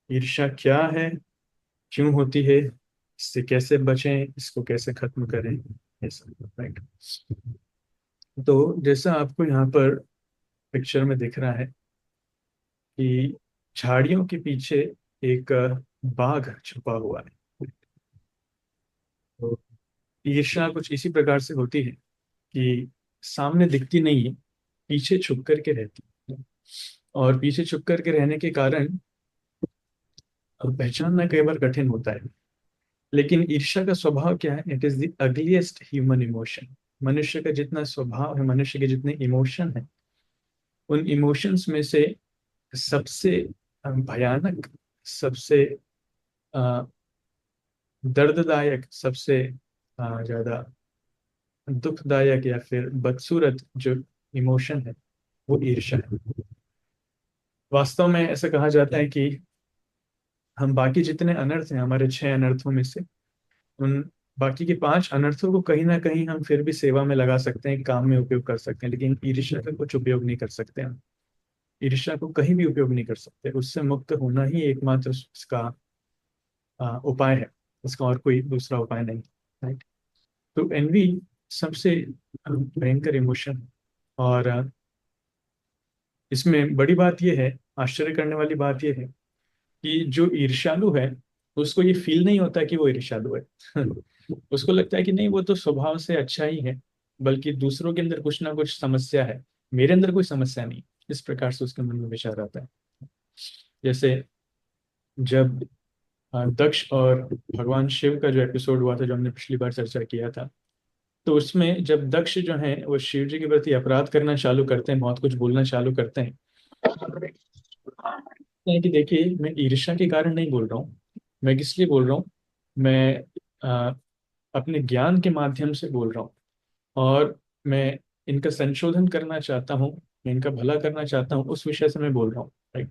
ईर्ष्या क्या है, क्यों होती है, इससे कैसे बचें, इसको कैसे खत्म करें, ये सब, राइट। तो जैसा आपको यहाँ पर पिक्चर में दिख रहा है कि झाड़ियों के पीछे एक बाघ छुपा हुआ है। तो ईर्ष्या कुछ इसी प्रकार से होती है कि सामने दिखती नहीं है, पीछे छुप करके रहती है। और पीछे छुप करके रहने के कारण पहचानना कई बार कठिन होता है। लेकिन ईर्ष्या का स्वभाव क्या है? It is the ugliest human emotion. मनुष्य का जितना स्वभाव है, मनुष्य के जितने इमोशन है, उन इमोशंस में से सबसे भयानक, सबसे अ, दर्ददायक, सबसे ज्यादा दुखदायक या फिर बदसूरत जो इमोशन है, वो ईर्ष्या है। वास्तव में ऐसा कहा जाता है कि हम बाकी जितने अनर्थ हैं, हमारे 6 अनर्थों में से, उन बाकी के 5 अनर्थों को कहीं ना कहीं हम फिर भी सेवा में लगा सकते हैं, काम में उपयोग कर सकते हैं, लेकिन ईर्ष्या का कुछ उपयोग नहीं कर सकते हम। ईर्ष्या को कहीं भी उपयोग नहीं कर सकते। उससे मुक्त होना ही एकमात्र इसका उपाय है। इसका और कोई दूसरा उपाय नहीं, राइट। तो एनवी सबसे भयंकर इमोशन। और इसमें बड़ी बात यह है, आश्चर्य करने वाली बात यह है कि जो ईर्ष्यालु है, उसको ये फील नहीं होता कि वो ईर्ष्यालु है। उसको लगता है कि नहीं, वो तो स्वभाव से अच्छा ही है, बल्कि दूसरों के अंदर कुछ ना कुछ समस्या है, मेरे अंदर कोई समस्या नहीं। इस प्रकार से उसके मन में विचार आता है। जैसे जब दक्ष और भगवान शिव का जो एपिसोड हुआ था, जो हमने पिछली बार चर्चा किया था, तो उसमें जब दक्ष जो है वो शिव जी के प्रति अपराध करना चालू करते हैं, बहुत कुछ बोलना चालू करते हैं। है कि देखिए, मैं ईर्ष्या के कारण नहीं बोल रहा हूँ, मैं किस लिए बोल रहा हूँ, मैं अ, अपने ज्ञान के माध्यम से बोल रहा हूँ। और मैं इनका संशोधन करना चाहता हूँ, मैं इनका भला करना चाहता हूँ, उस विषय से मैं बोल रहा हूँ, राइट।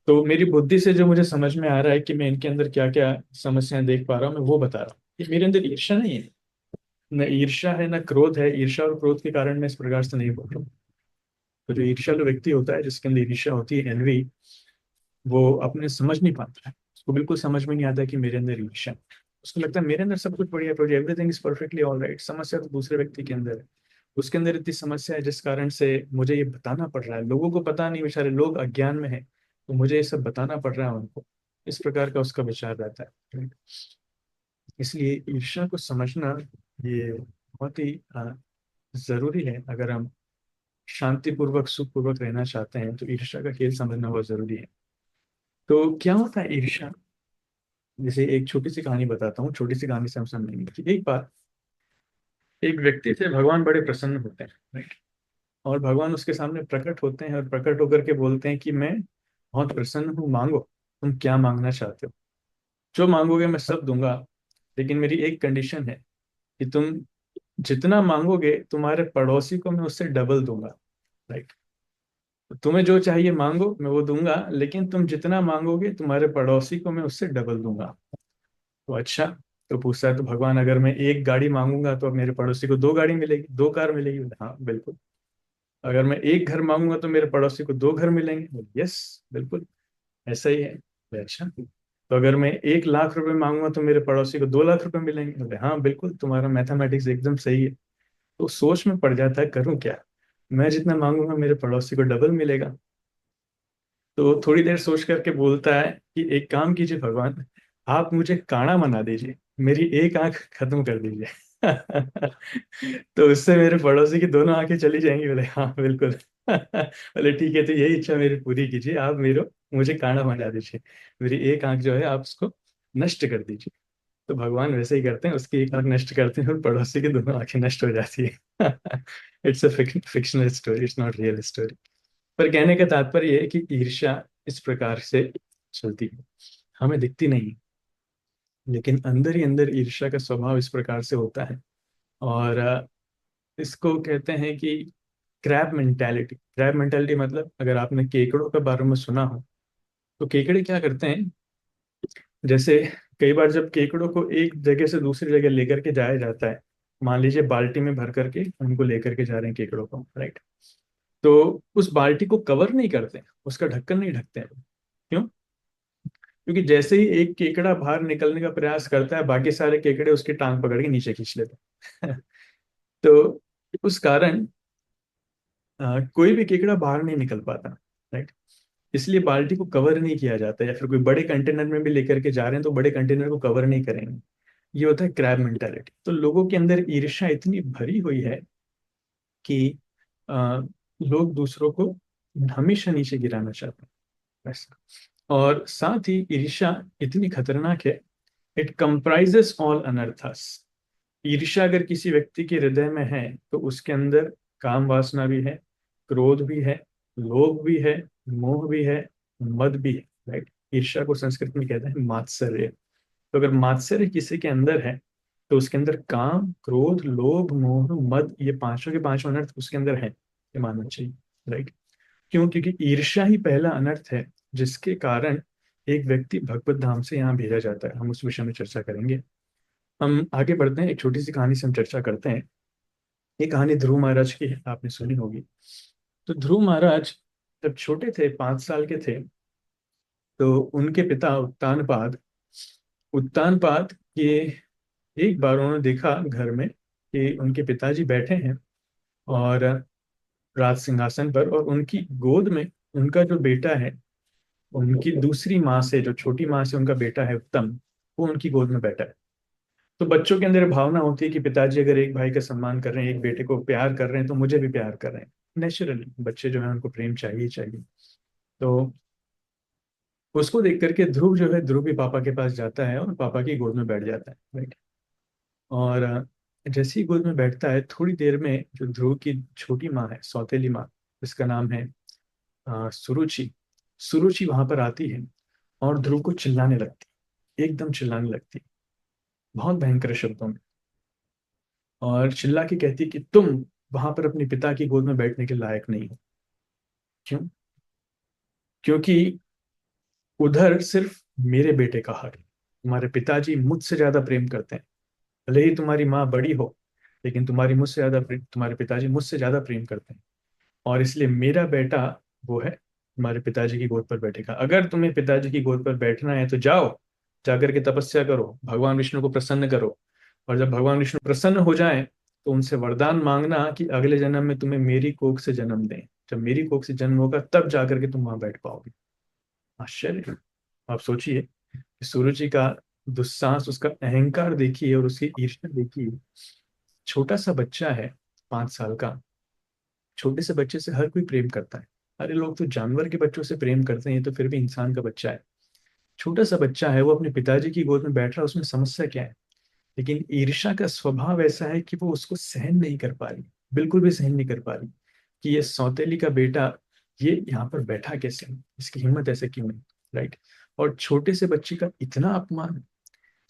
तो मेरी बुद्धि से जो मुझे समझ में आ रहा है कि मैं इनके अंदर क्या क्या समस्याएं देख पा रहा हूँ, मैं वो बता रहा हूँ। कि मेरे अंदर ईर्ष्या नहीं है, न ईर्ष्या है न क्रोध है। ईर्ष्या और क्रोध के कारण मैं इस प्रकार से नहीं बोल रहा हूँ। तो जो ईर्ष्यालु व्यक्ति होता है, जिसके अंदर ईर्ष्या होती है, एनवी, वो अपने समझ नहीं पाता है। उसको बिल्कुल समझ में नहीं आता कि मेरे अंदर ईर्ष्या है। उसको लगता है मेरे अंदर सब कुछ बढ़िया, project everything is perfectly all right. समस्या तो दूसरे व्यक्ति के अंदर है। उसके अंदर इतनी समस्या है जिस कारण से मुझे ये बताना पड़ रहा है। लोगों को पता नहीं, बेचारे लोग अज्ञान में है, तो मुझे ये सब बताना पड़ रहा है उनको। इस प्रकार का उसका विचार रहता है। इसलिए ईर्ष्या को समझना ये बहुत ही जरूरी है। अगर हम शांतिपूर्वक सुखपूर्वक रहना चाहते हैं, तो ईर्ष्या का खेल समझना बहुत जरूरी है। तो क्या होता है ईर्ष्या? जैसे एक छोटी सी कहानी बताता हूँ, छोटी सी कहानी से हम समझेंगे कि एक बार एक व्यक्ति थे, भगवान बड़े प्रसन्न होते हैं, राइट। और भगवान उसके सामने प्रकट होते हैं और प्रकट होकर के बोलते हैं कि मैं बहुत प्रसन्न हूँ, मांगो, तुम क्या मांगना चाहते हो, जो मांगोगे मैं सब दूंगा। लेकिन मेरी एक कंडीशन है कि तुम जितना मांगोगे, तुम्हारे पड़ोसी को मैं उससे डबल दूंगा, राइट। तुम्हें जो चाहिए मांगो, मैं वो दूंगा, लेकिन तुम जितना मांगोगे, तुम्हारे पड़ोसी को मैं उससे डबल दूंगा। तो अच्छा, तो पूछता है, तो भगवान अगर मैं एक गाड़ी मांगूंगा तो मेरे पड़ोसी को 2 गाड़ी मिलेगी, 2 कार मिलेगी? बोले, हाँ बिल्कुल। अगर मैं एक घर मांगूंगा तो मेरे पड़ोसी को 2 घर मिलेंगे? बोले, यस, बिल्कुल ऐसा ही है। बोले, अच्छा, तो अगर मैं 1 लाख रुपए मांगूंगा तो मेरे पड़ोसी को 2 लाख रुपए मिलेंगे? बोले, हाँ बिल्कुल, तुम्हारा मैथमेटिक्स एकदम सही है। तो सोच में पड़ जाता है, करूँ क्या? मैं जितना मांगूंगा मेरे पड़ोसी को डबल मिलेगा। तो थोड़ी देर सोच करके बोलता है कि एक काम कीजिए भगवान, आप मुझे काणा बना दीजिए, मेरी एक आंख खत्म कर दीजिए। तो उससे मेरे पड़ोसी की दोनों आंखें चली जाएंगी? बोले, हाँ बिल्कुल। बोले, ठीक है, तो यही इच्छा मेरी पूरी कीजिए, आप मेरे मुझे काणा बना दीजिए, मेरी एक आंख जो है आप उसको नष्ट कर दीजिए। तो भगवान वैसे ही करते हैं, उसकी एक आंख नष्ट करते हैं और पड़ोसी की दोनों आंखें नष्ट हो जाती है। It's a fictional story, it's not real story. पर कहने का तात्पर्य है कि ईर्ष्या इस प्रकार से चलती है, हमें दिखती नहीं, लेकिन अंदर ही अंदर ईर्ष्या का स्वभाव इस प्रकार से होता है। और इसको कहते हैं कि क्रैब मेंटालिटी। क्रैब मेंटालिटी मतलब, अगर आपने केकड़ों के बारे में सुना हो, तो केकड़े क्या करते हैं, जैसे कई बार जब केकड़ों को एक जगह से दूसरी जगह लेकर के जाया जाता है, मान लीजिए बाल्टी में भर करके उनको लेकर के जा रहे हैं केकड़ों को, राइट। तो उस बाल्टी को कवर नहीं करते, उसका ढक्कन नहीं ढकते हैं। क्यों? क्योंकि जैसे ही एक केकड़ा बाहर निकलने का प्रयास करता है, बाकी सारे केकड़े उसकी टांग पकड़ के नीचे खींच लेते हैं। तो उस कारण कोई भी केकड़ा बाहर नहीं निकल पाता, राइट। इसलिए बाल्टी को कवर नहीं किया जाता, या फिर कोई बड़े कंटेनर में भी लेकर के जा रहे हैं तो बड़े कंटेनर को कवर नहीं करेंगे। ये होता है क्रैब मेंटालिटी। तो लोगों के अंदर ईर्ष्या इतनी भरी हुई है कि आ, लोग दूसरों को हमेशा नीचे गिराना चाहते हैं, ऐसा। और साथ ही ईर्ष्या इतनी खतरनाक है, इट कंप्राइजेस ऑल अनर्थास। ईर्ष्या अगर किसी व्यक्ति के हृदय में है तो उसके अंदर काम वासना भी है, क्रोध भी है, लोभ भी है, मोह भी है, मद भी है, राइट। ईर्ष्या को संस्कृत में कहते हैं मात्सर्य। तो अगर मात्सर्य किसी के अंदर है तो उसके अंदर काम, क्रोध, लोभ, मोह, मद, ये पांचों के पांचों अनर्थ उसके अंदर है, ये मानना चाहिए, राइट। क्यों? क्योंकि ईर्ष्या ही पहला अनर्थ है जिसके कारण एक व्यक्ति भगवत धाम से यहाँ भेजा जाता है। हम उस विषय में चर्चा करेंगे। हम आगे बढ़ते हैं, एक छोटी सी कहानी से हम चर्चा करते हैं। ये कहानी ध्रुव महाराज की है, आपने सुनी होगी। तो ध्रुव महाराज जब छोटे थे, 5 साल के थे, तो उनके पिता उत्तानपाद उत्तानपाद के एक बार उन्होंने देखा घर में कि उनके पिताजी बैठे हैं और राज सिंहासन पर, और उनकी गोद में उनका जो बेटा है, उनकी दूसरी माँ से, जो छोटी माँ से उनका बेटा है उत्तम, वो उनकी गोद में बैठा है। तो बच्चों के अंदर भावना होती है कि पिताजी अगर एक भाई का सम्मान कर रहे हैं, एक बेटे को प्यार कर रहे हैं, तो मुझे भी प्यार कर रहे हैं। नेचुरली बच्चे जो है उनको प्रेम चाहिए ही चाहिए। तो उसको देख करके ध्रुव जो है, ध्रुव भी पापा के पास जाता है और पापा की गोद में बैठ जाता है, राइट। और जैसे ही गोद में बैठता है, थोड़ी देर में जो ध्रुव की छोटी माँ है, सौतेली माँ, जिसका नाम है सुरुचि, सुरुचि वहां पर आती है और ध्रुव को चिल्लाने लगती, एकदम चिल्लाने लगती, बहुत भयंकर शब्दों में। और चिल्ला के कहती कि तुम वहां पर अपने पिता की गोद में बैठने के लायक नहीं हो। क्यों? क्योंकि उधर सिर्फ मेरे बेटे का हक है, तुम्हारे पिताजी मुझसे ज्यादा प्रेम करते हैं। भले ही तुम्हारी माँ बड़ी हो, लेकिन तुम्हारे पिताजी मुझसे ज्यादा प्रेम करते हैं। और इसलिए मेरा बेटा वो है, तुम्हारे पिताजी की गोद पर बैठेगा। अगर तुम्हें पिताजी की गोद पर बैठना है तो जाओ, जाकर के तपस्या करो, भगवान विष्णु को प्रसन्न करो। और जब भगवान विष्णु प्रसन्न हो जाएं तो उनसे वरदान मांगना कि अगले जन्म में तुम्हें मेरी कोख से जन्म दें। जब मेरी कोख से जन्म होगा तब जाकर के तुम वहां बैठ पाओगे। आश्चर्य। आप सोचिए कि सूरज जी का दुस्साहस, उसका अहंकार देखिए और उसकी ईर्ष्या देखिए। छोटा सा बच्चा है, 5 साल का। छोटे से बच्चे से हर कोई प्रेम करता है। अरे लोग तो जानवर के बच्चों से प्रेम करते हैं, ये तो फिर भी इंसान का बच्चा है। छोटा सा बच्चा है, वो अपने पिताजी की गोद में बैठ रहा है, उसमें समस्या क्या है? लेकिन ईर्ष्या का स्वभाव ऐसा है कि वो उसको सहन नहीं कर पा रही, बिल्कुल भी सहन नहीं कर पा रही कि ये सौतेली का बेटा ये यहाँ पर बैठा कैसे, इसकी हिम्मत ऐसे क्यों नहीं, राइट। और छोटे से बच्चे का इतना अपमान,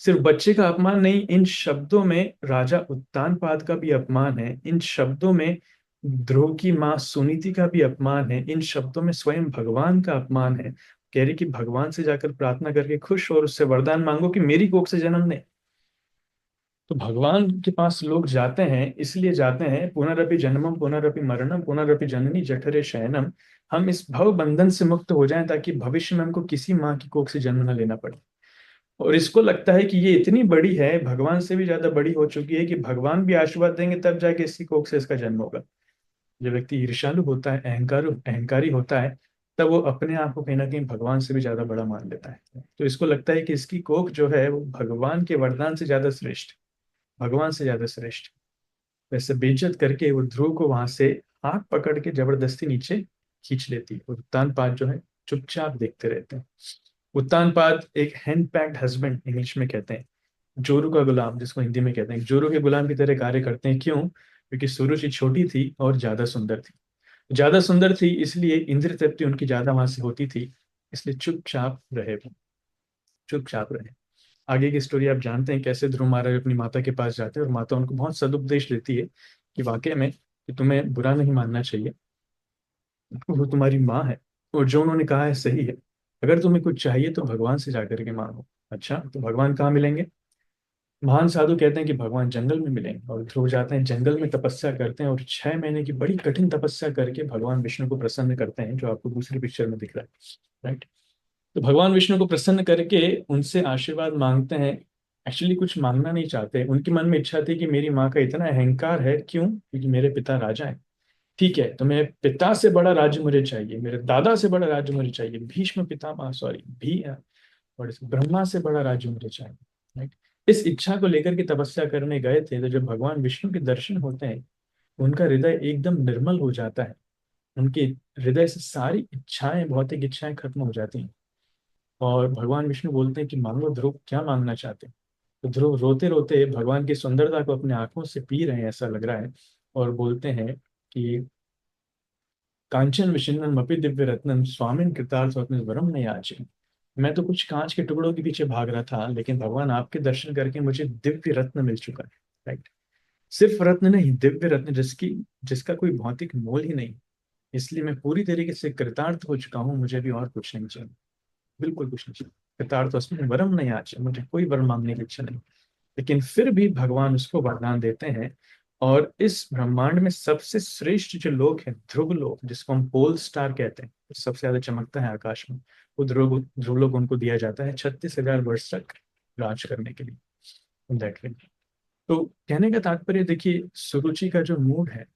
सिर्फ बच्चे का अपमान नहीं, इन शब्दों में राजा उत्तानपाद का भी अपमान है, इन शब्दों में ध्रुव की माँ सुनीति का भी अपमान है, इन शब्दों में स्वयं भगवान का अपमान है। कह रही कि भगवान से जाकर प्रार्थना करके खुश और उससे वरदान मांगो कि मेरी कोख से जन्म ले। तो भगवान के पास लोग जाते हैं, इसलिए जाते हैं, पुनरपि जन्मम पुनरपि मरणम पुनरपि जननी जठरे शयनम। हम इस भव बंधन से मुक्त हो जाएं ताकि भविष्य में हमको किसी माँ की कोख से जन्म न लेना पड़े। और इसको लगता है कि ये इतनी बड़ी है, भगवान से भी ज्यादा बड़ी हो चुकी है, कि भगवान भी आशीर्वाद देंगे तब जाके इसकी कोख से इसका जन्म होगा। जो व्यक्ति ईर्ष्यालु होता है, अहंकारी होता है, तब वो अपने आप को कहीं ना कहीं भगवान से भी ज्यादा बड़ा मान लेता है। तो इसको लगता है कि इसकी कोख जो है वो भगवान के वरदान से ज्यादा श्रेष्ठ, भगवान से ज्यादा श्रेष्ठ। वैसे बेइज्जत करके वो ध्रुव को वहां से हाथ पकड़ के जबरदस्ती नीचे खींच लेती है। और उत्तानपाद जो है चुपचाप देखते रहते हैं। उत्तानपाद एक हैंड पैक्ड हस्बैंड इंग्लिश में कहते हैं, जोरू का गुलाम जिसको हिंदी में कहते हैं, जोरू के गुलाम की तरह कार्य करते हैं। क्यों? क्योंकि सुरुचि छोटी थी और ज्यादा सुंदर थी। ज्यादा सुंदर थी इसलिए इंद्र तृप्ति उनकी ज्यादा वहां से होती थी, इसलिए चुपचाप रहे वो, चुपचाप रहे। आगे की स्टोरी आप जानते हैं, कैसे ध्रुव महाराज अपनी माता के पास जाते हैं और माता उनको बहुत सदुपदेश देती है कि वाकई में कि तुम्हें बुरा नहीं मानना चाहिए, वो तुम्हारी माँ है और जो उन्होंने कहा है सही है। अगर तुम्हें कुछ चाहिए तो भगवान से जाकर के मांगो। अच्छा, तो भगवान कहाँ मिलेंगे? महान साधु कहते हैं कि भगवान जंगल में मिलेंगे। और ध्रुव जाते हैं जंगल में, तपस्या करते हैं और 6 महीने की बड़ी कठिन तपस्या करके भगवान विष्णु को प्रसन्न करते हैं, जो आपको दूसरी पिक्चर में दिख रहा है, राइट। तो भगवान विष्णु को प्रसन्न करके उनसे आशीर्वाद मांगते हैं। एक्चुअली कुछ मांगना नहीं चाहते, उनके मन में इच्छा थी कि मेरी माँ का इतना अहंकार है, क्यों? क्योंकि मेरे पिता राजा हैं। ठीक है, तो मेरे पिता से बड़ा राज्य मुझे चाहिए, मेरे दादा से बड़ा राज्य मुझे चाहिए, भीष्म पितामह सॉरी भी और ब्रह्मा से बड़ा राज्य मुझे चाहिए। राइट। इस इच्छा को लेकर के तपस्या करने गए थे, तो जब भगवान विष्णु के दर्शन होते हैं, उनका हृदय एकदम निर्मल हो जाता है। उनके हृदय से सारी इच्छाएं, भौतिक इच्छाएं खत्म हो जाती हैं। और भगवान विष्णु बोलते हैं कि मांगो ध्रुव, क्या मांगना चाहते हैं? तो ध्रुव रोते रोते भगवान की सुंदरता को अपने आंखों से पी रहे हैं, ऐसा लग रहा है। और बोलते हैं कि कांचन विचिन्नम अपि दिव्य रत्नम स्वामिन कृतार्थ वरम नहीं आचे। मैं तो कुछ कांच के टुकड़ों के पीछे भाग रहा था, लेकिन भगवान आपके दर्शन करके मुझे दिव्य रत्न मिल चुका है। राइट। सिर्फ रत्न नहीं, दिव्य रत्न, जिसका कोई भौतिक मोल ही नहीं। इसलिए मैं पूरी तरीके से कृतार्थ हो चुका हूँ, मुझे भी और कुछ नहीं चाहिए। बिल्कुल कुछ नहीं चाहिए। कृतार्थ उसमें वरम नहीं आचे, मुझे कोई वर मांगने की इच्छा नहीं। लेकिन फिर भी भगवान उसको वरदान देते हैं। और इस ब्रह्मांड में सबसे श्रेष्ठ जो लोग हैं, ध्रुव लोग, जिसको हम पोल स्टार कहते हैं, जो सबसे ज्यादा चमकता है आकाश में, वो ध्रुव ध्रुव लोग उनको दिया जाता है 36,000 वर्ष तक राज करने के लिए। That way. तो कहने का तात्पर्य देखिए, सुरुचि का जो मूड है,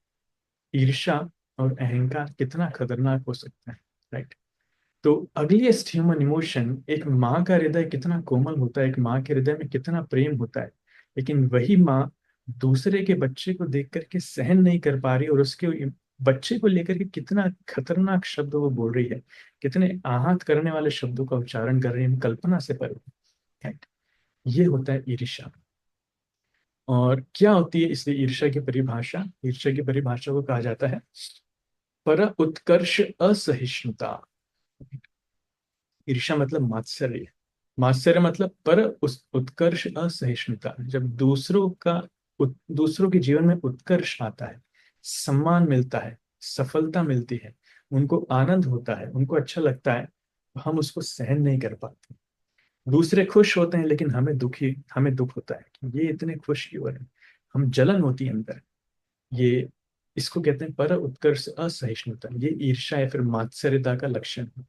ईर्ष्या और अहंकार कितना खतरनाक हो सकता है। राइट। तो अगलीस्ट ह्यूमन इमोशन, एक माँ का हृदय कितना कोमल होता है, एक माँ के हृदय में कितना प्रेम होता है। लेकिन वही माँ दूसरे के बच्चे को देख करके सहन नहीं कर पा रही, और उसके बच्चे को लेकर के कितना खतरनाक शब्द वो बोल रही है, कितने आहत करने वाले शब्दों का उच्चारण कर रही है, कल्पना से परे। Right? ये होता है ईर्ष्या। और क्या होती है इसलिए ईर्ष्या की परिभाषा? ईर्ष्या की परिभाषा को कहा जाता है पर उत्कर्ष असहिष्णुता। ईर्ष्या मतलब मात्सर्य। मात्सर्य मतलब पर उस उत्कर्ष असहिष्णुता, जब दूसरों के जीवन में उत्कर्ष आता है, सम्मान मिलता है, सफलता मिलती है, उनको आनंद होता है, उनको अच्छा लगता है, तो हम उसको सहन नहीं कर पाते। दूसरे खुश होते हैं, लेकिन हमें दुख होता है कि ये इतने खुश क्यों हो रहे हैं। हम जलन होती है अंदर। ये इसको कहते हैं पर उत्कर्ष असहिष्णुता। ये ईर्ष्या या फिर मात्सर्यता का लक्षण है।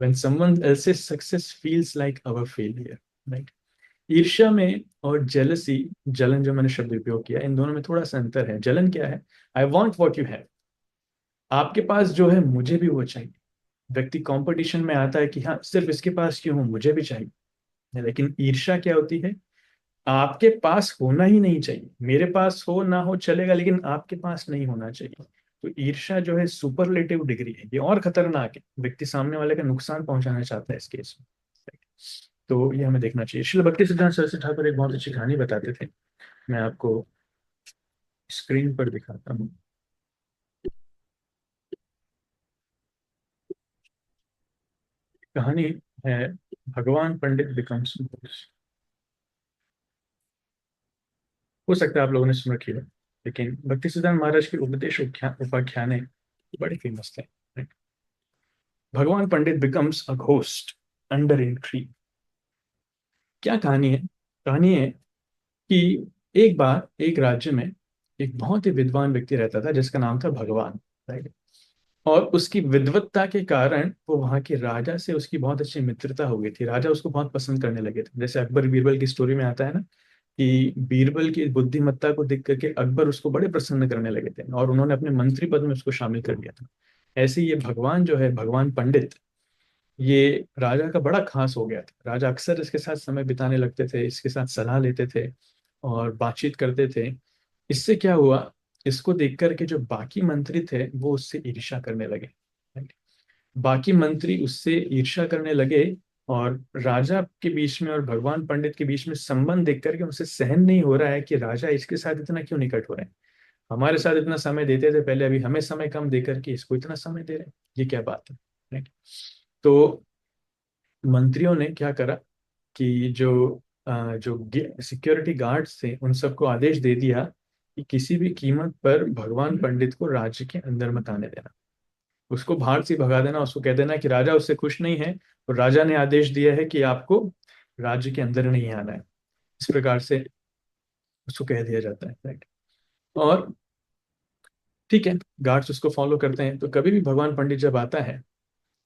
When someone else's success feels like our failure, right? ईर्ष्या में और जेलसी, जलन जो मैंने शब्द उपयोग किया, इन दोनों में थोड़ा सा अंतर है। जलन क्या है? I want what you have. आपके पास जो है मुझे भी वो चाहिए। व्यक्ति कंपटीशन में आता है कि हाँ, सिर्फ इसके पास क्यों हो, मुझे भी चाहिए। लेकिन ईर्ष्या क्या होती है? आपके पास होना ही नहीं चाहिए, मेरे पास हो ना हो चलेगा, लेकिन आपके पास नहीं होना चाहिए। तो ईर्ष्या जो है सुपरलेटिव डिग्री है, ये और खतरनाक है। व्यक्ति सामने वाले का नुकसान पहुंचाना चाहता है इस केस में। तो ये हमें देखना चाहिए। श्रील भक्ति सिद्धांत सरस्वती ठाकुर एक बहुत अच्छी कहानी बताते थे। मैं आपको स्क्रीन पर दिखाता हूँ। कहानी है भगवान पंडित बिकम्स। हो सकता है आप लोगों ने सुन रखी है, लेकिन भक्ति सिद्धांत महाराज की उपदेश उपाख्याने बड़ी फेमस थे। Bhagwan Pandit becomes a ghost under in tree. क्या कहानी है? कहानी है कि एक बार एक राज्य में एक बहुत ही विद्वान व्यक्ति रहता था, जिसका नाम था भगवान। राइट। और उसकी विद्वत्ता के कारण वो वहाँ के राजा से उसकी बहुत अच्छी मित्रता हो गई थी। राजा उसको बहुत पसंद करने लगे थे। जैसे अकबर बीरबल की स्टोरी में आता है ना, कि बीरबल की बुद्धिमत्ता को देख करके अकबर उसको बड़े प्रसन्न करने लगे थे, और उन्होंने अपने मंत्री पद में उसको शामिल कर लिया था। ऐसे ही ये भगवान जो है, भगवान पंडित, ये राजा का बड़ा खास हो गया था। राजा अक्सर इसके साथ समय बिताने लगते थे, इसके साथ सलाह लेते थे और बातचीत करते थे। इससे क्या हुआ? इसको देख करके जो बाकी मंत्री थे वो उससे ईर्ष्या करने लगे। Right? बाकी मंत्री उससे ईर्ष्या करने लगे, और राजा के बीच में और भगवान पंडित के बीच में संबंध देख करके उनसे सहन नहीं हो रहा है कि राजा इसके साथ इतना क्यों निकट हो रहे हैं। हमारे साथ इतना समय देते थे पहले, अभी हमें समय कम दे करके इसको इतना समय दे रहे हैं, ये क्या बात है। Right? तो मंत्रियों ने क्या करा कि जो सिक्योरिटी गार्ड्स थे, उन सबको आदेश दे दिया कि किसी भी कीमत पर भगवान पंडित को राज्य के अंदर मत आने देना। उसको बाहर से भगा देना, उसको कह देना कि राजा उससे खुश नहीं है, और राजा ने आदेश दिया है कि आपको राज्य के अंदर नहीं आना है। इस प्रकार से उसको कह दिया जाता है। राइट। और ठीक है, गार्ड्स उसको फॉलो करते हैं। तो कभी भी भगवान पंडित जब आता है,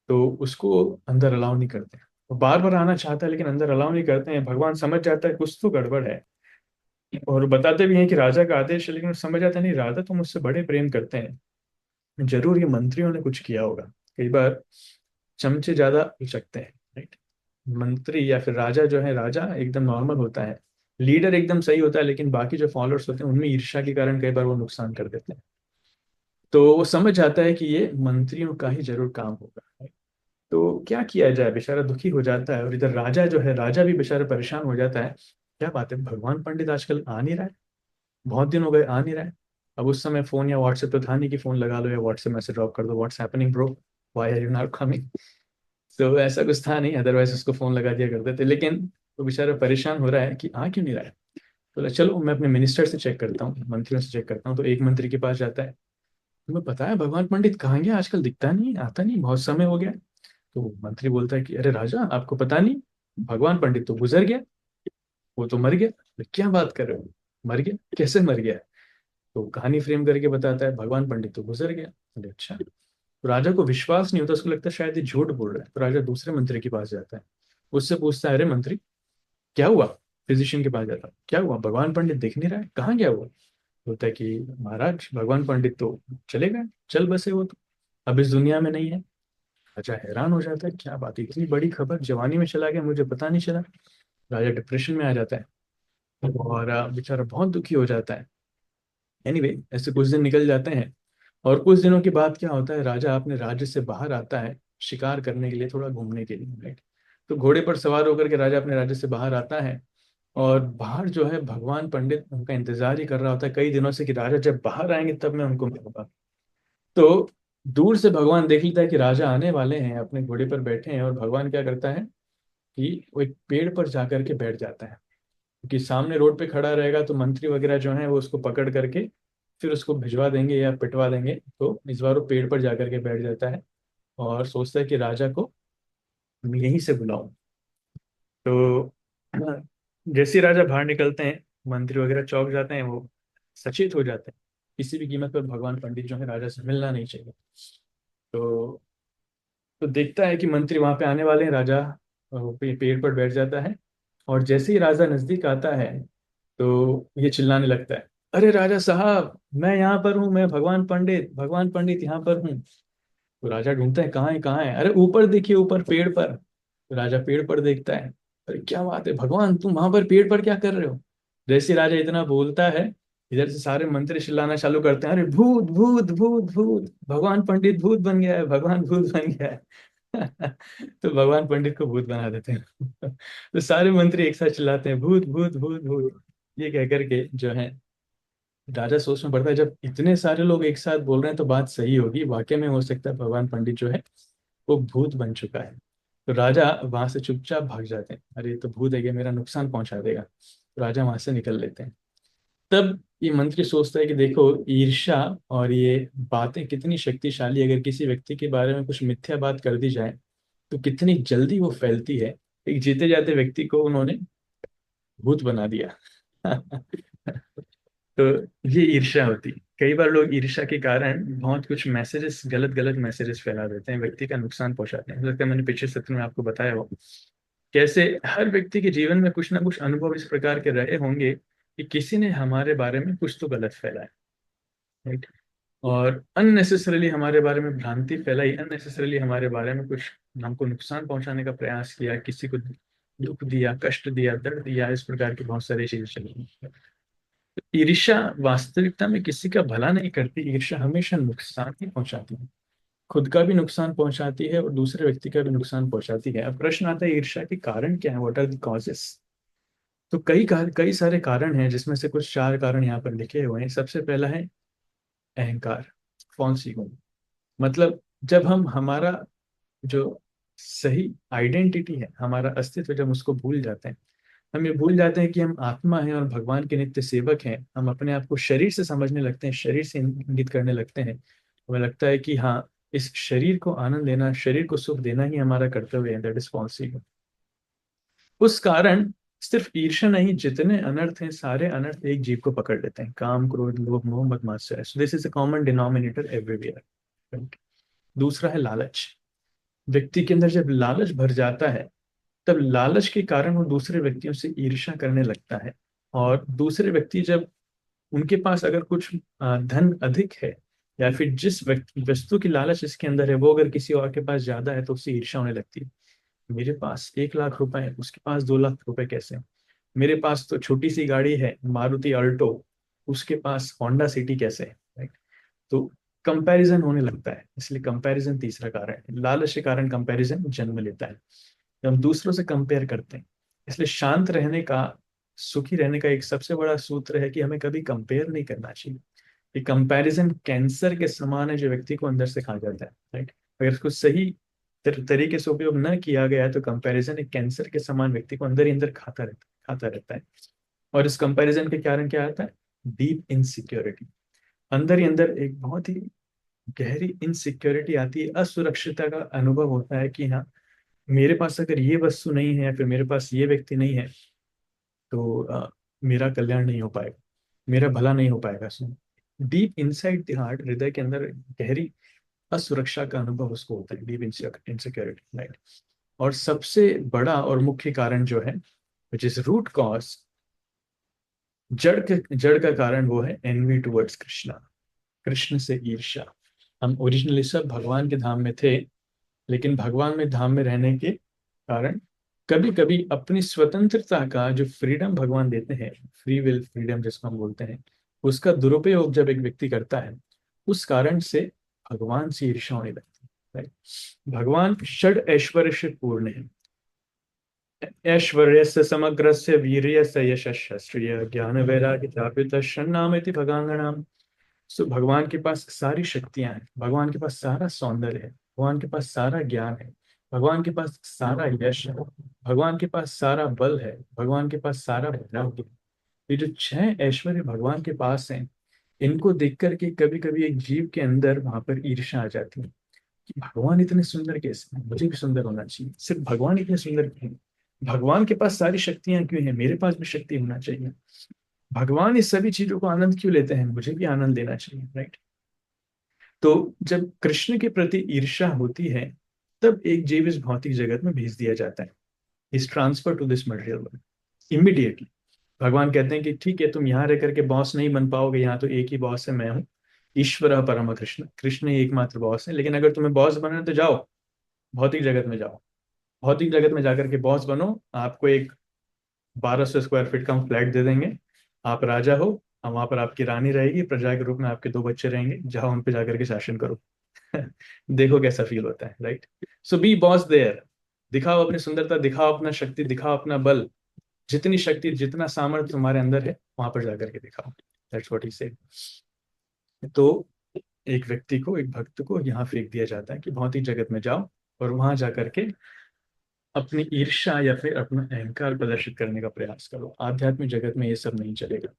तो उसको अंदर अलाउ नहीं करते। बार बार आना चाहता है लेकिन अंदर अलाउ नहीं करते हैं। भगवान समझ जाता है कुछ तो गड़बड़ है, और बताते भी हैं कि राजा का आदेश है, लेकिन वो समझ जाता है नहीं, राजा तो मुझसे बड़े प्रेम करते हैं, जरूर ये मंत्रियों ने कुछ किया होगा। कई बार चमचे ज्यादा उचकते हैं, राइट। मंत्री या फिर राजा जो है, राजा एकदम नॉर्मल होता है, लीडर एकदम सही होता है, लेकिन बाकी जो फॉलोअर्स होते हैं उनमें ईर्ष्या के कारण कई बार वो नुकसान कर देते हैं। तो वो समझ जाता है कि ये मंत्रियों का ही जरूर काम होगा। तो क्या किया जाए, बेचारा दुखी हो जाता है, और इधर राजा जो है, राजा भी बेचारा परेशान हो जाता है। क्या बात है, भगवान पंडित आजकल आ नहीं रहा है, बहुत दिन हो गए आ नहीं रहा है। अब उस समय फोन या व्हाट्सएप तो था नहीं कि फोन लगा लो या व्हाट्सएप मैसेज ड्रॉप कर दो, what's happening bro, why are you not coming. तो ऐसा कुछ था नहीं, अदरवाइज उसको फोन लगा दिया करते थे। लेकिन वो बेचारा परेशान हो रहा है कि आ क्यों नहीं रहा है। बोला चलो मैं अपने मिनिस्टर से चेक करता हूँ, मंत्रियों से चेक करता हूँ। तो एक मंत्री के पास जाता है, तुम्हें पता है भगवान पंडित कहाँ गया, आजकल दिखता नहीं, आता नहीं, बहुत समय हो गया। तो मंत्री बोलता है कि अरे राजा, आपको पता नहीं, भगवान पंडित तो गुजर गया, वो तो मर गया। "तो क्या बात कर रहे हो, मर गया, कैसे मर गया"। तो कहानी फ्रेम करके बताता है, भगवान पंडित तो गुजर गया। बोले अच्छा। तो राजा को विश्वास नहीं होता, उसको लगता है शायद ये झूठ बोल रहा है। तो राजा दूसरे मंत्री के पास जाता है, उससे पूछता है, अरे मंत्री क्या हुआ। फिजिशियन के पास जाता है, क्या हुआ, भगवान पंडित दिख नहीं रहा है, कहाँ गया वो। बोलता है कि महाराज भगवान पंडित तो चले गए, चल बसे वो तो, अब इस दुनिया में नहीं है। राजा हैरान हो जाता है, क्या बात है, इतनी बड़ी खबर, जवानी में चला गया, मुझे पता नहीं चला। राजा डिप्रेशन में आ जाता है, और बेचारा बहुत दुखी हो जाता है। एनीवे ऐसे कुछ दिन निकल जाते हैं, और कुछ दिनों के बाद क्या होता है, राजा अपने राज्य से बाहर आता है शिकार करने के लिए, थोड़ा घूमने के लिए, राइट। तो घोड़े पर सवार होकर के राजा अपने राज्य से बाहर आता है, और बाहर जो है भगवान पंडित उनका इंतजार ही कर रहा होता है कई दिनों से कि राजा जब बाहर आएंगे तब मैं उनको मिलूंगा। तो दूर से भगवान देख लेता है कि राजा आने वाले हैं, अपने घोड़े पर बैठे हैं, और भगवान क्या करता है कि वो एक पेड़ पर जाकर के बैठ जाता है, क्योंकि सामने रोड पे खड़ा रहेगा तो मंत्री वगैरह जो है वो उसको पकड़ करके फिर उसको भिजवा देंगे या पिटवा देंगे। तो इस बार वो पेड़ पर जाकर के बैठ जाता है, और सोचता है कि राजा को मैं यहीं से बुलाऊं। तो जैसे ही राजा बाहर निकलते हैं, मंत्री वगैरह चौंक जाते हैं, वो सचेत हो जाते हैं, किसी भी कीमत पर भगवान पंडित जो है राजा से मिलना नहीं चाहिए। तो देखता है कि मंत्री वहां पे आने वाले हैं, राजा पेड़ पर बैठ जाता है, और जैसे ही राजा नजदीक आता है तो ये चिल्लाने लगता है, अरे राजा साहब मैं यहाँ पर हूँ, मैं भगवान पंडित, भगवान पंडित यहाँ पर हूँ। तो राजा ढूंढता है कहाँ है कहाँ है, अरे ऊपर देखिए, ऊपर पेड़ पर। तो राजा पेड़ पर देखता है, अरे क्या बात है भगवान, तुम वहां पर पेड़ पर क्या कर रहे हो। जैसे ही राजा इतना बोलता है, इधर से सारे मंत्री चिल्लाना चालू करते हैं, अरे भूत भूत भूत भूत, भगवान पंडित भूत बन गया है, भगवान भूत बन गया है। तो भगवान पंडित को भूत बना देते हैं। तो सारे मंत्री एक साथ चिल्लाते हैं, भूत भूत भूत भूत, ये कह करके जो है। राजा सोच में पड़ता है, जब इतने सारे लोग एक साथ बोल रहे हैं तो बात सही होगी, वाकई में हो सकता है भगवान पंडित जो है वो भूत बन चुका है। तो राजा वहां से चुपचाप भाग जाते हैं, अरे ये तो भूत है, ये मेरा नुकसान पहुंचा देगा। तो राजा वहां से निकल लेते हैं। तब ये मंत्री सोचता है कि देखो, ईर्ष्या और ये बातें कितनी शक्तिशाली, अगर किसी व्यक्ति के बारे में कुछ मिथ्या बात कर दी जाए तो कितनी जल्दी वो फैलती है। एक जीते जाते व्यक्ति को उन्होंने भूत बना दिया। तो ये ईर्ष्या होती है। कई बार लोग ईर्ष्या के कारण बहुत कुछ मैसेजेस, गलत गलत मैसेजेस फैला देते हैं, व्यक्ति का नुकसान पहुंचाते हैं। लगता है मैंने पिछले सत्र में आपको बताया हो कैसे हर व्यक्ति के जीवन में कुछ ना कुछ अनुभव इस प्रकार के रहे होंगे कि किसी ने हमारे बारे में कुछ तो गलत फैलाया, राइट। और अननेसेसरीली हमारे बारे में भ्रांति फैलाई, अननेसेसरीली हमारे बारे में कुछ हमको नुकसान पहुंचाने का प्रयास किया, किसी को दुख दिया, कष्ट दिया, दर्द दिया, इस प्रकार की बहुत सारी चीजें चली। ईर्ष्या वास्तविकता में किसी का भला नहीं करती, ईर्ष्या हमेशा नुकसान ही पहुंचाती है, खुद का भी नुकसान पहुंचाती है और दूसरे व्यक्ति का भी नुकसान पहुंचाती है। अब प्रश्न आता है ईर्ष्या के कारण क्या है, व्हाट आर द कॉजेस। तो कई सारे कारण हैं, जिसमें से कुछ चार कारण यहाँ पर लिखे हुए हैं। सबसे पहला है अहंकार, फॉल्स ईगो। मतलब जब हम हमारा जो सही आइडेंटिटी है, हमारा अस्तित्व, जब उसको भूल जाते हैं, हम ये भूल जाते हैं कि हम आत्मा हैं और भगवान के नित्य सेवक हैं, हम अपने आप को शरीर से समझने लगते हैं, शरीर से इंगित करने लगते हैं। हमें लगता है कि हाँ, इस शरीर को आनंद देना, शरीर को सुख देना ही हमारा कर्तव्य है, दैट इज पॉसिबल। उस कारण सिर्फ ईर्ष्या नहीं, जितने अनर्थ हैं सारे अनर्थ एक जीव को पकड़ लेते हैं, काम क्रोध लोभ मोह मद मात्सर्य, so this is a common denominator everywhere. दूसरा है लालच। व्यक्ति के अंदर जब लालच भर जाता है तब लालच के कारण वो दूसरे व्यक्तियों से ईर्ष्या करने लगता है। और दूसरे व्यक्ति जब उनके पास अगर कुछ धन अधिक है, या फिर जिस वस्तु की लालच इसके अंदर है वो अगर किसी और के पास ज्यादा है, तो उससे ईर्ष्या होने लगती है। मेरे पास 1 लाख रुपए है, उसके पास 2 लाख रुपए कैसे? मेरे पास तो छोटी सी गाड़ी है, मारुति अल्टो, उसके पास होंडा सिटी कैसे है? राइट। तो कंपैरिजन होने लगता है, इसलिए कंपैरिजन तीसरा कारण है। लालच के कारण कंपैरिजन जन्म लेता है, जब हम दूसरों से कंपेयर करते हैं। इसलिए शांत रहने का, सुखी रहने का एक सबसे बड़ा सूत्र है कि हमें कभी कंपेयर नहीं करना चाहिए। ये कंपैरिजन कैंसर के समान है जो व्यक्ति को अंदर से खा जाता है। राइट। अगर इसको सही तरीके से उपयोग न किया गया है तो कंपैरिजन एक कैंसर के समान व्यक्ति को अंदर ही अंदर खाता रहता है। और इस कंपैरिजन के कारण क्या आता है? Deep insecurity. अंदर ही अंदर एक बहुत ही गहरी इनसिक्योरिटी आती है, असुरक्षितता का अनुभव होता है कि हाँ, मेरे पास अगर ये वस्तु नहीं है, फिर मेरे पास ये व्यक्ति नहीं है, तो मेरा कल्याण नहीं हो पाएगा, मेरा भला नहीं हो पाएगा। So deep inside the heart, हृदय के अंदर गहरी असुरक्षा का अनुभव उसको होता है, डीप इनसिक्योरिटी। राइट। और सबसे बड़ा और मुख्य कारण जो है, विच इज रूट कॉज, जड़ का कारण, वो है एनवी टुवर्ड्स कृष्णा, कृष्ण से ईर्ष्या। हम ओरिजिनली सब भगवान के धाम में थे, लेकिन भगवान में धाम में रहने के कारण कभी कभी अपनी स्वतंत्रता का जो फ्रीडम भगवान देते हैं, फ्री विल फ्रीडम जिसको हम बोलते हैं, उसका दुरुपयोग जब एक व्यक्ति करता है, उस कारण से भगवान से ईर्ष्या होने लगती है। राइट। भगवान षड ऐश्वर्य से पूर्ण है। ऐश्वर्यस्य समग्रस्य वीर्यस्य यशस्य श्रिय ज्ञान वैराग्य चापित षण्णामेति भगांगणाम। सो भगवान के पास सारी शक्तियां हैं, भगवान के पास सारा सौंदर्य है, भगवान के पास सारा ज्ञान है, भगवान के पास सारा यश है, भगवान के पास सारा बल है, भगवान के पास सारा वैराग्य है। ये जो 6 ऐश्वर्य भगवान के पास हैं, इनको देख करके कभी कभी एक जीव के अंदर वहां पर ईर्ष्या आ जाती है कि भगवान इतने सुंदर कैसे हैं? मुझे भी सुंदर होना चाहिए। सिर्फ भगवान इतने सुंदर क्यों हैं? भगवान के पास सारी शक्तियां क्यों हैं? मेरे पास भी शक्ति होना चाहिए। भगवान इस सभी चीजों को आनंद क्यों लेते हैं? मुझे भी आनंद लेना चाहिए। राइट। तो जब कृष्ण के प्रति ईर्ष्या होती है, तब एक जीव इस भौतिक जगत में भेज दिया जाता है, is transfer to this material world immediately. भगवान कहते हैं कि ठीक है, तुम यहाँ रह करके बॉस नहीं बन पाओगे, यहाँ तो एक ही बॉस है, मैं हूँ ईश्वर परम कृष्ण, कृष्ण ही एकमात्र बॉस है। लेकिन अगर तुम्हें बॉस बनना है तो जाओ, भौतिक जगत में जाओ, भौतिक जगत में जाकर के बॉस बनो। आपको एक 1200 स्क्वायर फीट का हम फ्लैट दे देंगे, आप राजा हो, हम वहां पर आपकी रानी रहेगी, प्रजा के रूप में आपके 2 बच्चे रहेंगे, जाओ उन पे जाकर के शासन करो। देखो कैसा फील होता है। Right. So be boss there. दिखाओ अपनी सुंदरता, दिखाओ अपना शक्ति, दिखाओ अपना बल, जितनी शक्ति जितना सामर्थ्य तुम्हारे अंदर है वहां पर जाकर के दिखाओ। That's what he said. तो एक व्यक्ति को, एक भक्त को यहाँ फेंक दिया जाता है कि भौतिक जगत में जाओ और वहां जाकर के अपनी ईर्ष्या या फिर अपना अहंकार प्रदर्शित करने का प्रयास करो। आध्यात्मिक जगत में ये सब नहीं चलेगा।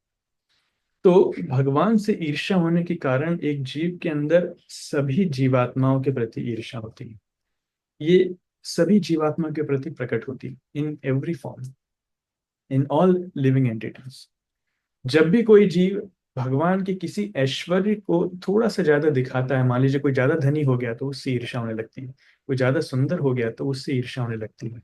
तो भगवान से ईर्ष्या होने के कारण एक जीव के अंदर सभी जीवात्माओं के प्रति ईर्ष्या होती है। ये सभी जीवात्मा के प्रति प्रकट होती है, in every form, in all living entities. जब भी कोई जीव भगवान के किसी ऐश्वर्य को थोड़ा सा ज्यादा दिखाता है, मान लीजिए कोई ज्यादा धनी हो गया तो उससे ईर्ष्या होने लगती है, कोई ज्यादा सुंदर हो गया तो उससे ईर्ष्या होने लगती है,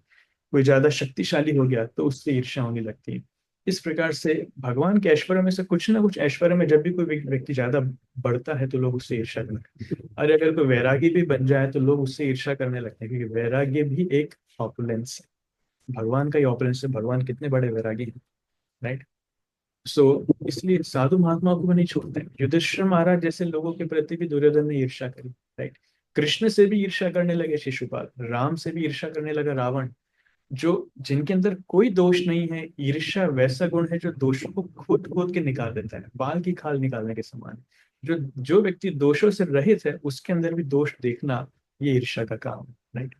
कोई ज्यादा शक्तिशाली हो गया तो उससे ईर्ष्या होने लगती है। इस प्रकार से भगवान के ऐश्वर्य में से कुछ ना कुछ ऐश्वर्य में जब भी कोई व्यक्ति ज्यादा बढ़ता है तो लोग उससे ईर्ष्या करने लगते हैं। और अगर कोई वैरागी भी बन जाए तो लोग उससे ईर्ष्या करने लगते हैं, क्योंकि वैराग्य भी एक ऑपुलेंस है, भगवान का ही ऑपुलेंस है। भगवान कितने बड़े वैरागी हैं। राइट। सो इसलिए साधु महात्माओं को भी नहीं छोड़ते। युधिष्ठिर महाराज जैसे लोगों के प्रति भी दुर्योधन ने ईर्ष्या करी। राइट। कृष्ण से भी ईर्ष्या करने लगे शिशुपाल, राम से भी ईर्ष्या करने लगा रावण, जो जिनके अंदर कोई दोष नहीं है। ईर्ष्या वैसा गुण है जो दोषों को खोद खोद के निकाल देता है, बाल की खाल निकालने के समान। जो जो व्यक्ति दोषों से रहित है उसके अंदर भी दोष देखना, ये ईर्ष्या का काम है। राइट।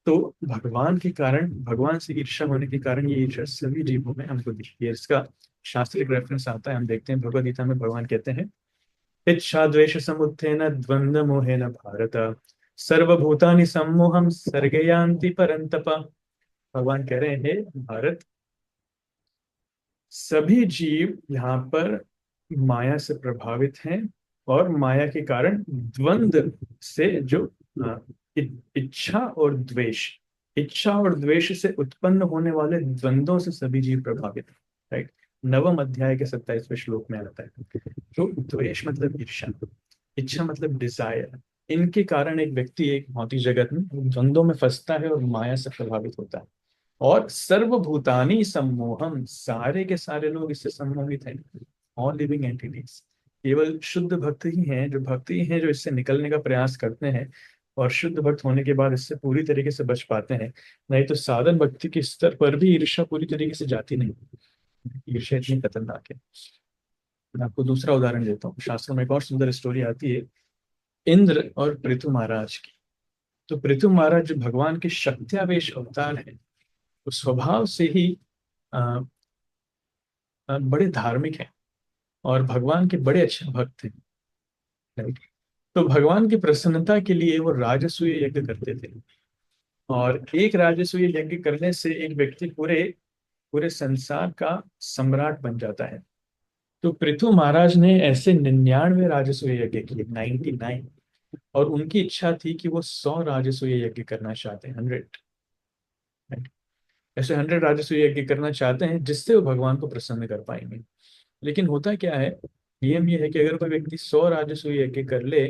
तो भगवान के कारण, भगवान से ईर्ष्या होने के कारण ये ईर्ष्या सभी जीवों में हमको दिखती है। इसका शास्त्रीय रेफरेंस आता है, हम देखते हैं भगवद गीता में भगवान कहते हैं, इच्छा द्वेष समुत्थेन द्वंद्व मोहेन भारत सर्वभूतानि सम्मोहम सर्गयांति परंतप। भगवान कह रहे हैं, भारत, सभी जीव यहाँ पर माया से प्रभावित हैं, और माया के कारण द्वंद्व से जो इच्छा और द्वेष, इच्छा और द्वेष से उत्पन्न होने वाले द्वंद्वों से सभी जीव प्रभावित हैं, राइट। नवम अध्याय के 27वें श्लोक में आता है। तो द्वेष मतलब ईर्ष्या, इच्छा मतलब डिजायर, इनके कारण एक व्यक्ति एक भौतिक जगत में द्वंद्वों में फंसता है और माया से प्रभावित होता है। और सर्वभूतानि सम्मोहम, सारे के सारे लोग इससे सम्मोहित हैं। ऑल लिविंग एंटिटीज, केवल शुद्ध भक्त ही हैं, जो भक्त ही हैं जो इससे निकलने का प्रयास करते हैं, और शुद्ध भक्त होने के बाद इससे पूरी तरीके से बच पाते हैं। नहीं तो साधन भक्ति के स्तर पर भी ईर्ष्या पूरी तरीके से जाती नहीं। ईर्ष्या इतनी खतरनाक है। मैं आपको दूसरा उदाहरण देता हूँ, शास्त्रों में एक और सुंदर स्टोरी आती है, इंद्र और पृथु महाराज की। तो पृथु महाराज जो भगवान के शक्त्यावेश अवतार है, वो स्वभाव से ही अ, बड़े धार्मिक हैं और भगवान के बड़े अच्छे भक्त हैं, राइट। तो भगवान की प्रसन्नता के लिए वो राजसूय यज्ञ करते थे। और एक राजसूय यज्ञ करने से एक व्यक्ति पूरे पूरे संसार का सम्राट बन जाता है। तो पृथु महाराज ने ऐसे 99 राजसूय यज्ञ किए, 99। और उनकी इच्छा थी कि वो 100 राजसूय यज्ञ करना चाहते हैं, 100, राइट। ऐसे 100 राजसूय यज्ञ करना चाहते हैं जिससे वो भगवान को प्रसन्न कर पाएंगे। लेकिन होता क्या है, नियम ये है कि अगर कोई व्यक्ति 100 राजसूय यज्ञ कर ले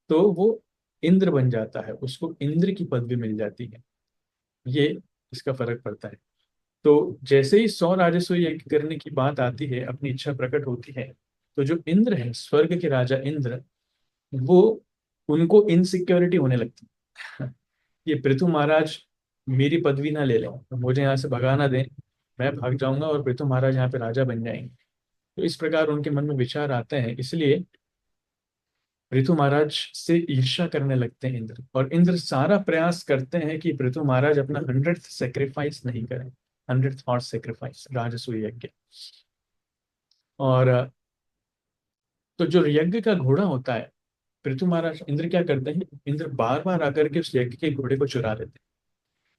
तो वो इंद्र बन जाता है, उसको इंद्र की पदवी मिल जाती है। ये इसका फर्क पड़ता है। तो जैसे ही 100 राजस्व यज्ञ करने की बात आती है, अपनी इच्छा प्रकट होती है, तो जो इंद्र है, स्वर्ग के राजा इंद्र, वो उनको इनसिक्योरिटी होने लगती है। ये पृथु महाराज मेरी पदवी ना ले लें, तो मुझे यहाँ से भगाना दें, मैं भाग जाऊंगा और पृथु महाराज यहाँ पे राजा बन जाएंगे। तो इस प्रकार उनके मन में विचार आते हैं, इसलिए पृथु महाराज से ईर्ष्या करने लगते हैं इंद्र। और इंद्र सारा प्रयास करते हैं कि पृथु महाराज अपना 100th सेक्रीफाइस नहीं करें, 100th हॉर्स सेक्रीफाइस, राजसूय यज्ञ। और तो जो यज्ञ का घोड़ा होता है, पृथु महाराज इंद्र क्या करते हैं, इंद्र बार बार आकर के उस यज्ञ के घोड़े को चुरा लेते हैं।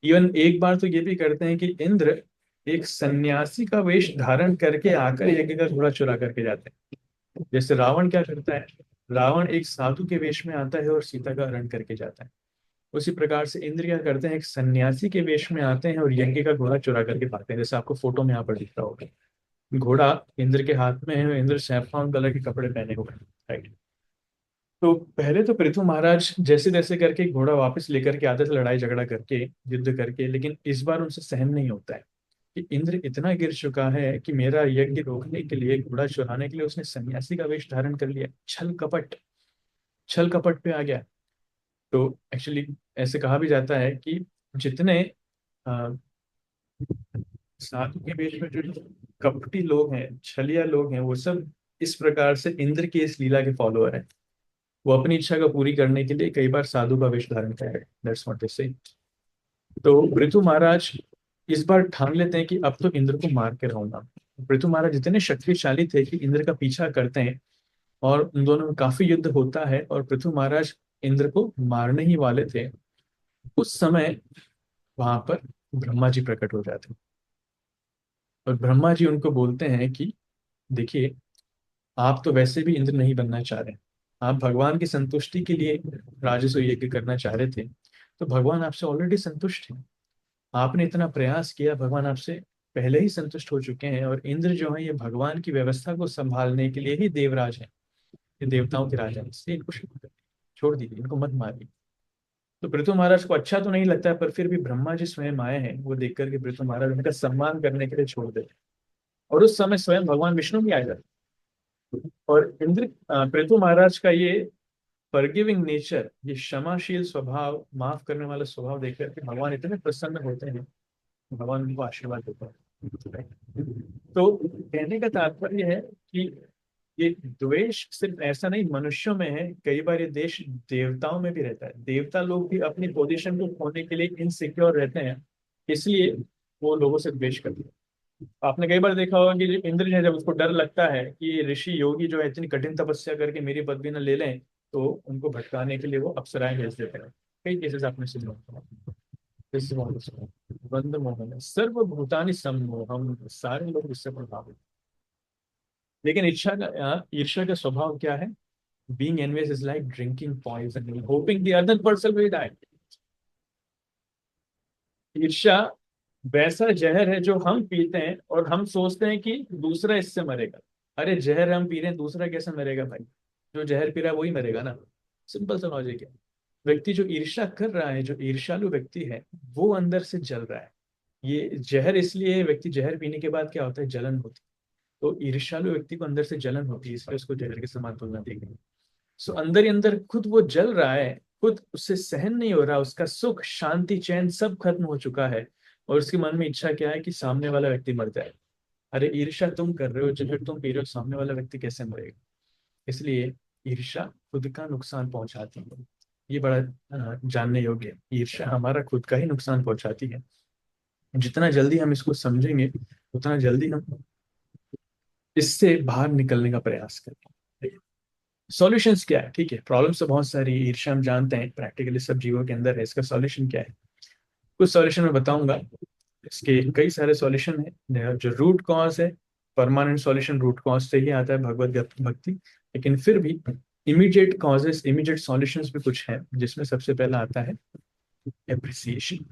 इवन एक बार तो ये भी करते हैं कि इंद्र एक सन्यासी का वेश धारण करके आकर यज्ञ का घोड़ा चुरा करके जाते हैं। जैसे रावण क्या करता है, रावण एक साधु के वेश में आता है और सीता का हरण करके जाता है। उसी प्रकार से इंद्र क्या करते हैं, एक सन्यासी के वेश में आते हैं और यज्ञ का घोड़ा चुरा करके भागते हैं, जैसे आपको फोटो में यहाँ पर दिख रहा होगा। घोड़ा इंद्र के हाथ में है, इंद्र सैफरॉन कलर के कपड़े पहने हुए हैं, राइट। तो पहले तो पृथु महाराज जैसे तैसे करके घोड़ा वापस लेकर के आते थे, लड़ाई झगड़ा करके, युद्ध करके। लेकिन इस बार उनसे सहन नहीं होता है कि इंद्र इतना गिर चुका है कि मेरा यज्ञ रोकने के लिए, घोड़ा चुराने के लिए उसने सन्यासी का वेश धारण कर लिया। छल कपट, छल कपट पे आ गया। तो एक्चुअली ऐसे कहा भी जाता है कि जितने अ, साधु के वेश में जो कपटी लोग हैं, छलिया लोग हैं, वो सब इस प्रकार से इंद्र की इस लीला के फॉलोअर हैं। वो अपनी इच्छा को पूरी करने के लिए कई बार साधु का वेश धारण करें, दैट्स व्हाट दे से। तो पृथु महाराज इस बार ठान लेते हैं कि अब तो इंद्र को मार के रहूंगा। पृथु महाराज इतने शक्तिशाली थे कि इंद्र का पीछा करते हैं और उन दोनों में काफी युद्ध होता है, और पृथु महाराज इंद्र को मारने ही वाले थे। उस समय वहां पर ब्रह्मा जी प्रकट हो जाते हैं। और ब्रह्मा जी उनको बोलते हैं कि देखिए, आप तो वैसे भी इंद्र नहीं बनना चाह रहे, आप भगवान की संतुष्टि के लिए राजस्व यज्ञ करना चाह रहे थे। तो भगवान आपसे ऑलरेडी संतुष्ट हैं, आपने इतना प्रयास किया, भगवान आपसे पहले ही संतुष्ट हो चुके हैं। और इंद्र जो है, ये भगवान की व्यवस्था को संभालने के लिए ही देवराज है, ये देवताओं के राजा हैं, इसलिए इनको छोड़ दीजिए, इनको मत मारिए। तो पृथु महाराज को अच्छा तो नहीं लगता है, पर फिर भी ब्रह्मा जी स्वयं आए हैं, वो देख करके पृथु महाराज उनका सम्मान करने के लिए छोड़ देते हैं। और उस समय स्वयं भगवान विष्णु भी आ जाते हैं। और इंद्र पृथु महाराज का ये फॉरगिविंग नेचर, ये क्षमाशील स्वभाव, माफ करने वाला स्वभाव देख करके भगवान इतने प्रसन्न होते हैं, भगवान उनको आशीर्वाद देते हैं। तो कहने का तात्पर्य है कि ये द्वेष सिर्फ ऐसा नहीं मनुष्यों में है, कई बार ये देश देवताओं में भी रहता है। देवता लोग भी अपनी पोजीशन को खोने के लिए इनसिक्योर रहते हैं, इसलिए वो लोगों से द्वेष करते हैं। आपने कई बार देखा होगा कि जो इंद्र है, जब उसको डर लगता है कि ये ऋषि योगी जो है इतनी कठिन तपस्या करके मेरी पदवी न ले लें, तो उनको भटकाने के लिए वो अप्सराएं भेज देते हैं। कई केसेस आपने सुने होंगे। इस बंद मोहन सर्वभूतानि सम्मोहम, सारे लोग इससे प्रभावित। लेकिन इच्छा का ईर्ष्या का स्वभाव क्या है? Being envious is like drinking poison, hoping the other person will die. ईर्ष्या वैसा जहर है जो हम पीते हैं और हम सोचते हैं कि दूसरा इससे मरेगा। अरे जहर हम पी रहे हैं, दूसरा कैसे मरेगा भाई? जो जहर पी रहा है वही मरेगा ना। सिंपल सा लॉजिक है। व्यक्ति जो ईर्ष्या कर रहा है, जो ईर्ष्यालु व्यक्ति है, वो अंदर से जल रहा है। ये जहर इसलिए, व्यक्ति जहर पीने के बाद क्या होता है, जलन होती है। तो ईर्ष्यालु व्यक्ति को अंदर से जलन होती है, इसलिए उसको जहर के समान तुलना दी गई। सो अंदर ही अंदर खुद वो जल रहा है, खुद उससे सहन नहीं हो रहा, उसका सुख शांति चैन सब खत्म हो चुका है। और उसके मन में इच्छा क्या है कि सामने वाला व्यक्ति मर जाए। अरे ईर्ष्या तुम कर रहे हो, जहर तुम पी रहे हो, सामने वाला व्यक्ति कैसे मरेगा? इसलिए ईर्ष्या खुद का नुकसान पहुंचाती है। ये बड़ा जानने योग्य है। ईर्ष्या हमारा खुद का ही नुकसान पहुंचाती है। जितना जल्दी हम इसको समझेंगे, उतना जल्दी हम इससे बाहर निकलने का प्रयास करेंगे। सॉल्यूशंस क्या है? ठीक है, प्रॉब्लम्स तो बहुत सारी, ईर्ष्या हम जानते हैं प्रैक्टिकली सब जीवों के अंदर है। इसका सॉल्यूशन क्या है? कुछ सॉल्यूशन मैं बताऊंगा। इसके कई सारे सॉल्यूशन है। जो रूट कॉज है, परमानेंट सॉल्यूशन रूट कॉज से ही आता है, भगवत भक्ति। लेकिन फिर भी इमीडिएट कॉजेस, इमीडिएट सॉल्यूशंस भी कुछ है, जिसमें सबसे पहला आता है एप्रिसिएशन।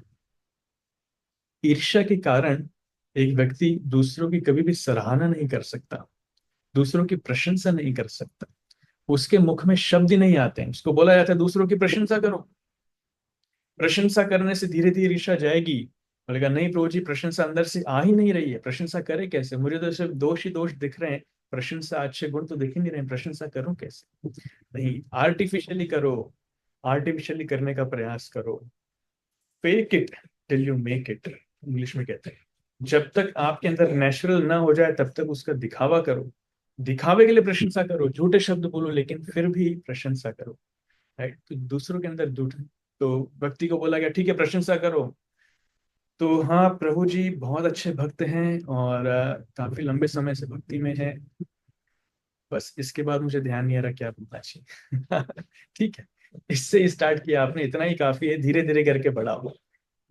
ईर्ष्या के कारण एक व्यक्ति दूसरों की कभी भी सराहना नहीं कर सकता, दूसरों की प्रशंसा नहीं कर सकता। उसके मुख में शब्द ही नहीं आते हैं। उसको बोला जाता है दूसरों की प्रशंसा करो। प्रशंसा करने से धीरे धीरे ईर्ष्या जाएगी। बोलेगा नहीं प्रभु जी, प्रशंसा अंदर से आ ही नहीं रही है, प्रशंसा करे कैसे? मुझे तो सिर्फ दोष ही दोष दिख रहे हैं, प्रशंसा अच्छे गुण तो दिख ही नहीं रहे हैं, प्रशंसा करूं कैसे? नहीं, आर्टिफिशियली करो। आर्टिफिशियली करने का प्रयास करो। Fake it till you make it, English में कहते हैं। जब तक आपके अंदर नेचुरल ना हो जाए तब तक उसका दिखावा करो। दिखावे के लिए प्रशंसा करो, झूठे शब्द बोलो, लेकिन फिर भी प्रशंसा करो। राइट? तो दूसरों के अंदर झूठ, तो व्यक्ति को बोला गया ठीक है प्रशंसा करो, तो हाँ प्रभु जी बहुत अच्छे भक्त हैं और काफी लंबे समय से भक्ति में है। बस इसके बाद मुझे ध्यान नहीं आ रहा क्या बोलना चाहिए। ठीक है, इससे स्टार्ट किया आपने, इतना ही काफी है, धीरे धीरे करके बढ़ाओ।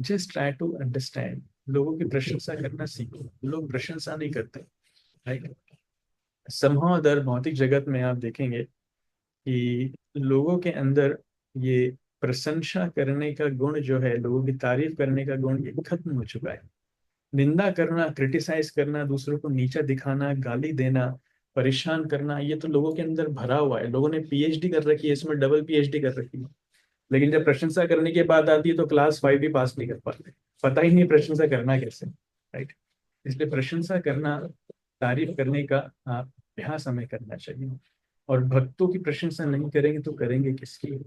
Just try to understand. लोगों की प्रशंसा करना सीखो। लोग प्रशंसा नहीं करते। राइट? समहाउ अदर भौतिक जगत में आप देखेंगे कि लोगों के अंदर ये प्रशंसा करने का गुण जो है, लोगों की तारीफ करने का गुण, ये खत्म हो चुका है। निंदा करना, क्रिटिसाइज करना, दूसरों को नीचा दिखाना, गाली देना, परेशान करना, ये तो लोगों के अंदर भरा हुआ है। लोगों ने पीएचडी कर रखी है इसमें, डबल पीएचडी कर रखी है। लेकिन जब प्रशंसा करने की बात आती है तो क्लास 5 भी पास नहीं कर पाते। पता ही नहीं प्रशंसा करना कैसे। राइट? इसलिए प्रशंसा करना, तारीफ करने का अभ्यास हमें करना चाहिए। और भक्तों की प्रशंसा नहीं करेंगे तो करेंगे किसकी?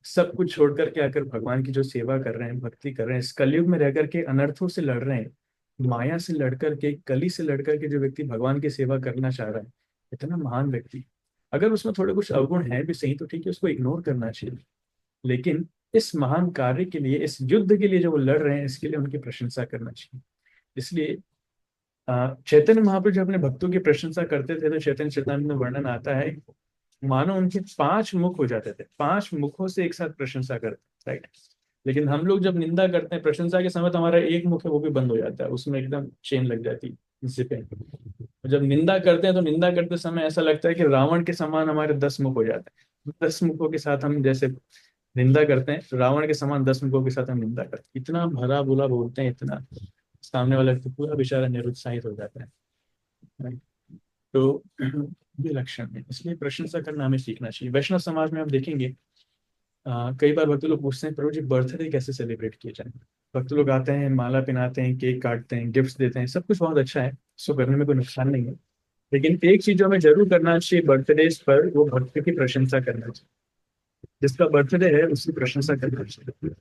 सब कुछ छोड़ करके आकर भगवान की जो सेवा कर रहे हैं, भक्ति कर रहे हैं, इस कलयुग में रह करके अनर्थों से लड़ रहे हैं, माया से लड़ करके, कली से लड़ करके जो व्यक्ति भगवान की सेवा करना चाह रहा है, इतना महान व्यक्ति, अगर उसमें थोड़े कुछ अवगुण है भी सही तो ठीक है, उसको इग्नोर करना चाहिए। लेकिन इस महान कार्य के लिए, इस युद्ध के लिए जो वो लड़ रहे हैं, इसके लिए उनकी प्रशंसा करना चाहिए। इसलिए चैतन्य महाप्रभु जब अपने भक्तों की प्रशंसा करते थे तो चैतन्य चेतावनी में वर्णन आता है, मानो उनके 5 मुख हो जाते थे, 5 मुखों से एक साथ प्रशंसा करते। राइट? लेकिन हम लोग जब निंदा करते हैं प्रशंसा के समय, तो हमारा एक मुख है वो भी बंद हो जाता है, उसमें एकदम चेन लग जाती है, जिप। जब निंदा करते हैं तो निंदा करते समय ऐसा लगता है कि रावण के समान हमारे 10 मुख हो जाते हैं। 10 मुखों के साथ हम जैसे निंदा करते हैं, रावण के समान 10 मुखों के साथ हम निंदा करते हैं, इतना भला बुला बोलते हैं, इतना सामने वाला व्यक्ति पूरा बेचारा निरुत्साहित हो जाता है। राइट? तो ये लक्षण है, इसलिए प्रशंसा करना हमें सीखना चाहिए। वैष्णव समाज में हम देखेंगे कई बार भक्त लोग पूछते हैं प्रभु जी बर्थडे कैसे सेलिब्रेट किए जाए। भक्त लोग आते हैं, माला पहनाते हैं, केक काटते हैं, गिफ्ट्स देते हैं, सब कुछ बहुत अच्छा है, इसको करने में कोई नुकसान नहीं है। लेकिन एक चीज जो हमें जरूर करना चाहिए बर्थडे पर, वो भक्त की प्रशंसा करना चाहिए। जिसका बर्थडे है उसकी प्रशंसा करना चाहिए।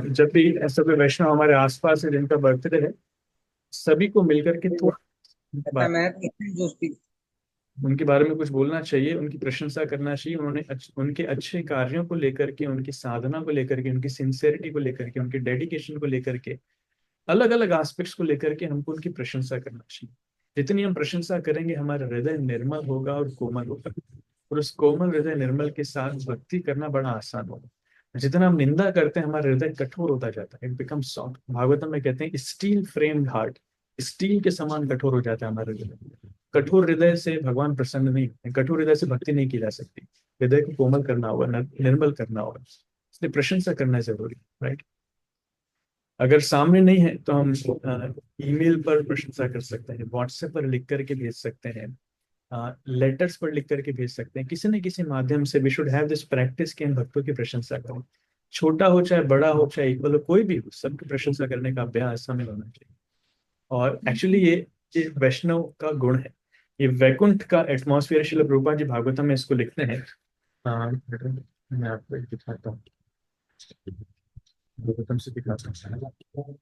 जब भी ऐसा कोई वैष्णव हमारे आसपास है जिनका बर्थडे है, सभी को मिलकर के थोड़ा अच्छा मैं जो स्पीक उनके बारे में कुछ बोलना चाहिए, उनकी प्रशंसा करना चाहिए। उन्होंने उनके अच्छे कार्यों को लेकर के, उनकी साधना को लेकर के, उनकी सिंसेरिटी को लेकर के, उनके डेडिकेशन को लेकर के, अलग अलग एस्पेक्ट्स को लेकर के हमको उनकी प्रशंसा करना चाहिए। जितनी हम प्रशंसा करेंगे हमारा हृदय निर्मल होगा और कोमल होगा। और उस कोमल हृदय निर्मल के साथ भक्ति करना बड़ा आसान होगा। जितना हम निंदा करते हैं हमारा हृदय कठोर होता जाता है, इट बिकम सॉफ्ट। भागवतम में कहते हैं स्टील फ्रेम्ड हार्ट, स्टील के समान कठोर हो जाता है हमारा हृदय। कठोर हृदय से भगवान प्रसन्न नहीं होते, कठोर हृदय से भक्ति नहीं की जा सकती। हृदय को कोमल करना होगा, निर्मल करना होगा। इसलिए प्रशंसा करना जरूरी है। राइट? अगर सामने नहीं है तो हम ईमेल पर प्रशंसा कर सकते हैं, व्हाट्सएप पर लिख करके भेज सकते हैं, लेटर्स पर लिख करके भेज सकते हैं, किसी न किसी माध्यम से। We should have this practice कि हम भक्तों की प्रशंसा करें, छोटा हो चाहे बड़ा हो चाहे इक्वल हो, कोई भी हो, सबकी प्रशंसा करने का अभ्यास हमें होना चाहिए। और एक्चुअली ये वैष्णव का गुण है, ये वैकुंठ का एटमॉस्फेयर। श्रील प्रभुपाद जी भागवतम में इसको लिखते हैं। मैं आपको एक दिखाता हूँ, भागवतम से दिखाता हूँ,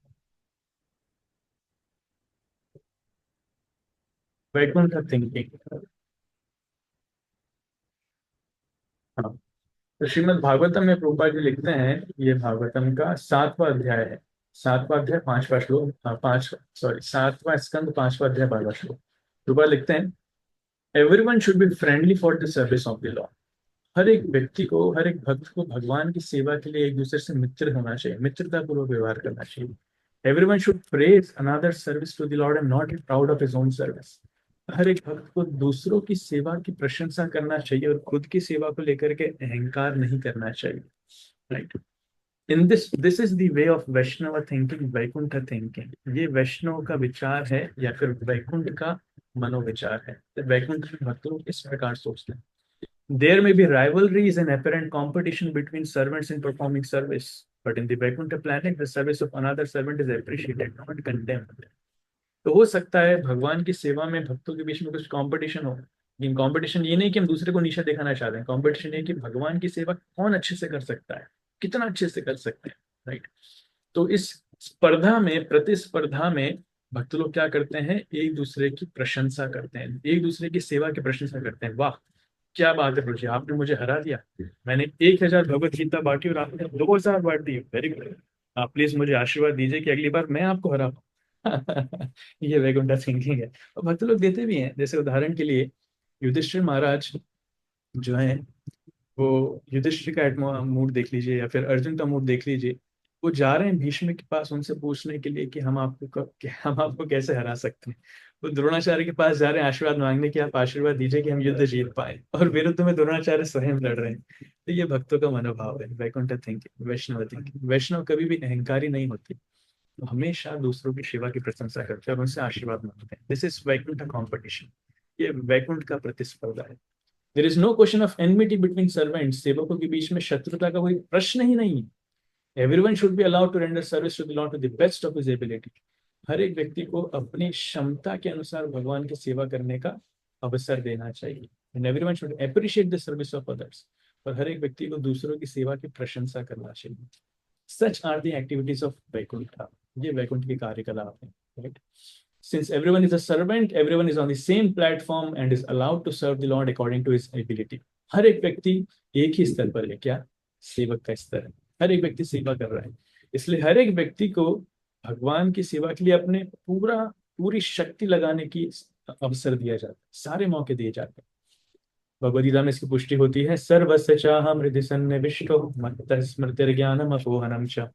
वैकुंठ थिंकिंग। हाँ, तो श्रीमद् भागवतम में प्रभुपाद जी लिखते हैं, ये भागवतम का 7वां अध्याय है, 7वां अध्याय 5वां श्लोक, पांच, सॉरी 7वां स्कंद 5वां अध्याय 12वां श्लोक। प्रभुपाद लिखते हैं, everyone should be friendly for the service of the lord. हर एक व्यक्ति को, हर एक भक्त को भगवान की सेवा के लिए एक दूसरे से मित्र होना चाहिए, मित्रता पूर्वक व्यवहार करना चाहिए। Everyone should praise another service to the lord and not be proud of his own service. हर एक भक्त को दूसरों की सेवा की प्रशंसा करना चाहिए और खुद की सेवा को लेकर के अहंकार नहीं करना चाहिए। Right, in this is the way of Vaishnava thinking, Vaikuntha thinking. ये वैष्णव का विचार है या फिर वैकुंठ का मनोविचार है। तो वैकुंठ में भक्त लोग इस प्रकार सोचते हैं। There may be rivalries and apparent competition between servants in performing service, but in the Vaikuntha planet, the service of another servant is appreciated, not condemned. तो हो सकता है भगवान की सेवा में भक्तों के बीच में कुछ कंपटीशन हो, लेकिन कंपटीशन ये नहीं कि हम दूसरे को नीचा दिखाना चाहते हैं, कंपटीशन ये कि भगवान की सेवा कौन अच्छे से कर सकता है, कितना अच्छे से कर सकते हैं। राइट, तो इस स्पर्धा में, प्रतिस्पर्धा में भक्त लोग क्या करते हैं, एक दूसरे की प्रशंसा करते हैं, एक दूसरे की सेवा की प्रशंसा करते हैं। वाह, क्या बात है प्रभु जी, आपने मुझे हरा दिया, मैंने 1000 भगवत गीता बांटी और आपने 2000 बांट दी, वेरी गुड। आप प्लीज मुझे आशीर्वाद दीजिए कि अगली बार मैं आपको हरा पाऊं। ये वैकुंठा थिंकिंग है, और भक्त लोग देते भी हैं। जैसे उदाहरण के लिए युधिष्ठिर महाराज जो है, वो युधिष्ठिर का मूड देख लीजिए या फिर अर्जुन का मूड देख लीजिए। वो जा रहे हैं भीष्म के पास उनसे पूछने के लिए कि हम आपको कैसे हरा सकते हैं। वो द्रोणाचार्य के पास जा रहे हैं आशीर्वाद मांगने की, आप आशीर्वाद दीजिए कि हम युद्ध जीत पाए, और विरुद्ध में द्रोणाचार्य स्वयं लड़ रहे हैं। तो ये भक्तों का मनोभाव है, वैकुंठ थिंकिंग, वैष्णव थिंकिंग। वैष्णव कभी भी अहंकारी नहीं होते, वो हमेशा दूसरों की सेवा की प्रशंसा करते हैं और उनसे आशीर्वाद मांगते हैं। दिस इज वैकुंठ कॉम्पिटिशन, ये वैकुंठ का प्रतिस्पर्धा है। There is no question of enmity between servants, सेवकों के बीच में शत्रुता का कोई प्रश्न ही नहीं है। Everyone should be allowed to render service to the lord to the best of his ability. हर एक व्यक्ति को अपनी क्षमता के अनुसार भगवान की सेवा करने का अवसर देना चाहिए। And everyone should appreciate the service of others. और हर एक व्यक्ति को दूसरों की सेवा की प्रशंसा करना चाहिए। Such are the activities of Vaikuntha. ये वैकुंठ की कार्यकलाप है। Right, since everyone is a servant, everyone is on the same platform and is allowed to serve the Lord according to his ability. हर एक व्यक्ति एक ही स्तर पर है, क्या, सेवक का स्तर है। हर एक व्यक्ति सेवा कर रहा है, इसलिए हर एक व्यक्ति को भगवान की सेवा के लिए अपने पूरी शक्ति लगाने की अवसर दिया जाता है, सारे मौके दिए जाते हैं। भगवद गीता में इसकी पुष्टि होती है, सर्वस्य चाहम हृदि सन्निविष्टो मत्तः स्मृतिर्ज्ञानम अपोहनम च।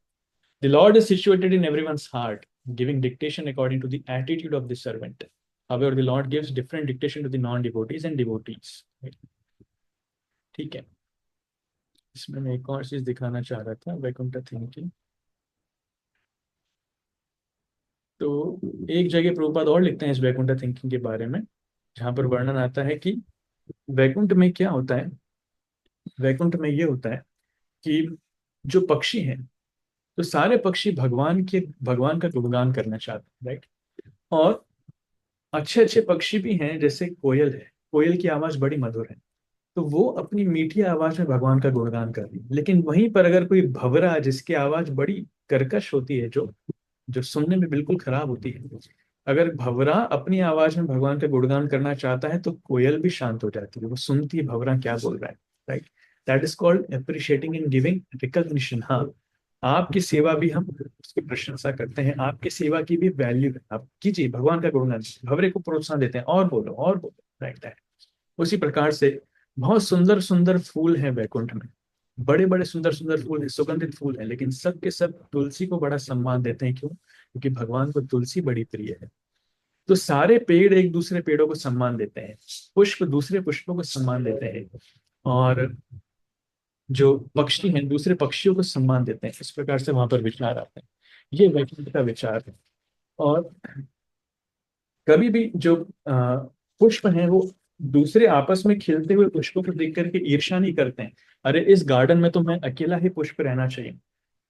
The Lord is situated in everyone's heart, giving dictation according to the attitude of the servant. However, the Lord gives different dictation to the non-devotees and devotees. ठीक है, इसमें मैं एक और चीज दिखाना चाह रहा था वैकुंठ थिंकिंग। तो एक जगह प्रभुपाद और लिखते हैं इस वैकुंठ थिंकिंग के बारे में, जहां पर वर्णन आता है कि वैकुंठ में क्या होता है। वैकुंठ में ये होता है कि जो पक्षी हैं, तो सारे पक्षी भगवान का गुणगान करना चाहते हैं। राइट, और अच्छे अच्छे पक्षी भी हैं, जैसे कोयल है, कोयल की आवाज बड़ी मधुर है, तो वो अपनी मीठी आवाज में भगवान का गुणगान कर रही है। लेकिन वहीं पर अगर कोई भंवरा, जिसकी आवाज बड़ी कर्कश होती है, जो जो सुनने में बिल्कुल खराब होती है, अगर भंवरा अपनी आवाज में भगवान का गुणगान करना चाहता है तो कोयल भी शांत हो जाती है, वो सुनती है भंवरा क्या बोल रहा है। Right, that is called appreciating and giving recognition. हाँ, आपकी सेवा भी हम उसकी प्रशंसा करते हैं, आपकी सेवा की भी वैल्यू है, आप कीजिए भगवान का गुणगान, भंवरे को प्रोत्साहन देते हैं, और बोलो और बोलो। राइट, दैट उसी प्रकार से बहुत सुंदर सुंदर फूल हैं वैकुंठ में, बड़े बड़े सुंदर सुंदर फूल हैं, सुगंधित फूल हैं, लेकिन सब के सब तुलसी को बड़ा सम्मान देते हैं। क्यों? क्योंकि भगवान को तुलसी बड़ी प्रिय है। तो सारे पेड़ एक दूसरे पेड़ों को सम्मान देते हैं, पुष्प दूसरे पुष्पों को सम्मान देते हैं, और जो पक्षी हैं दूसरे पक्षियों को सम्मान देते हैं। इस प्रकार से वहां पर विचार आते हैं। ये वैज्ञानिक का विचार है। और कभी भी जो पुष्प हैं वो दूसरे आपस में खिलते हुए पुष्पों को देख करके ईर्ष्या नहीं करते हैं। अरे इस गार्डन में तो मैं अकेला ही पुष्प रहना चाहिए,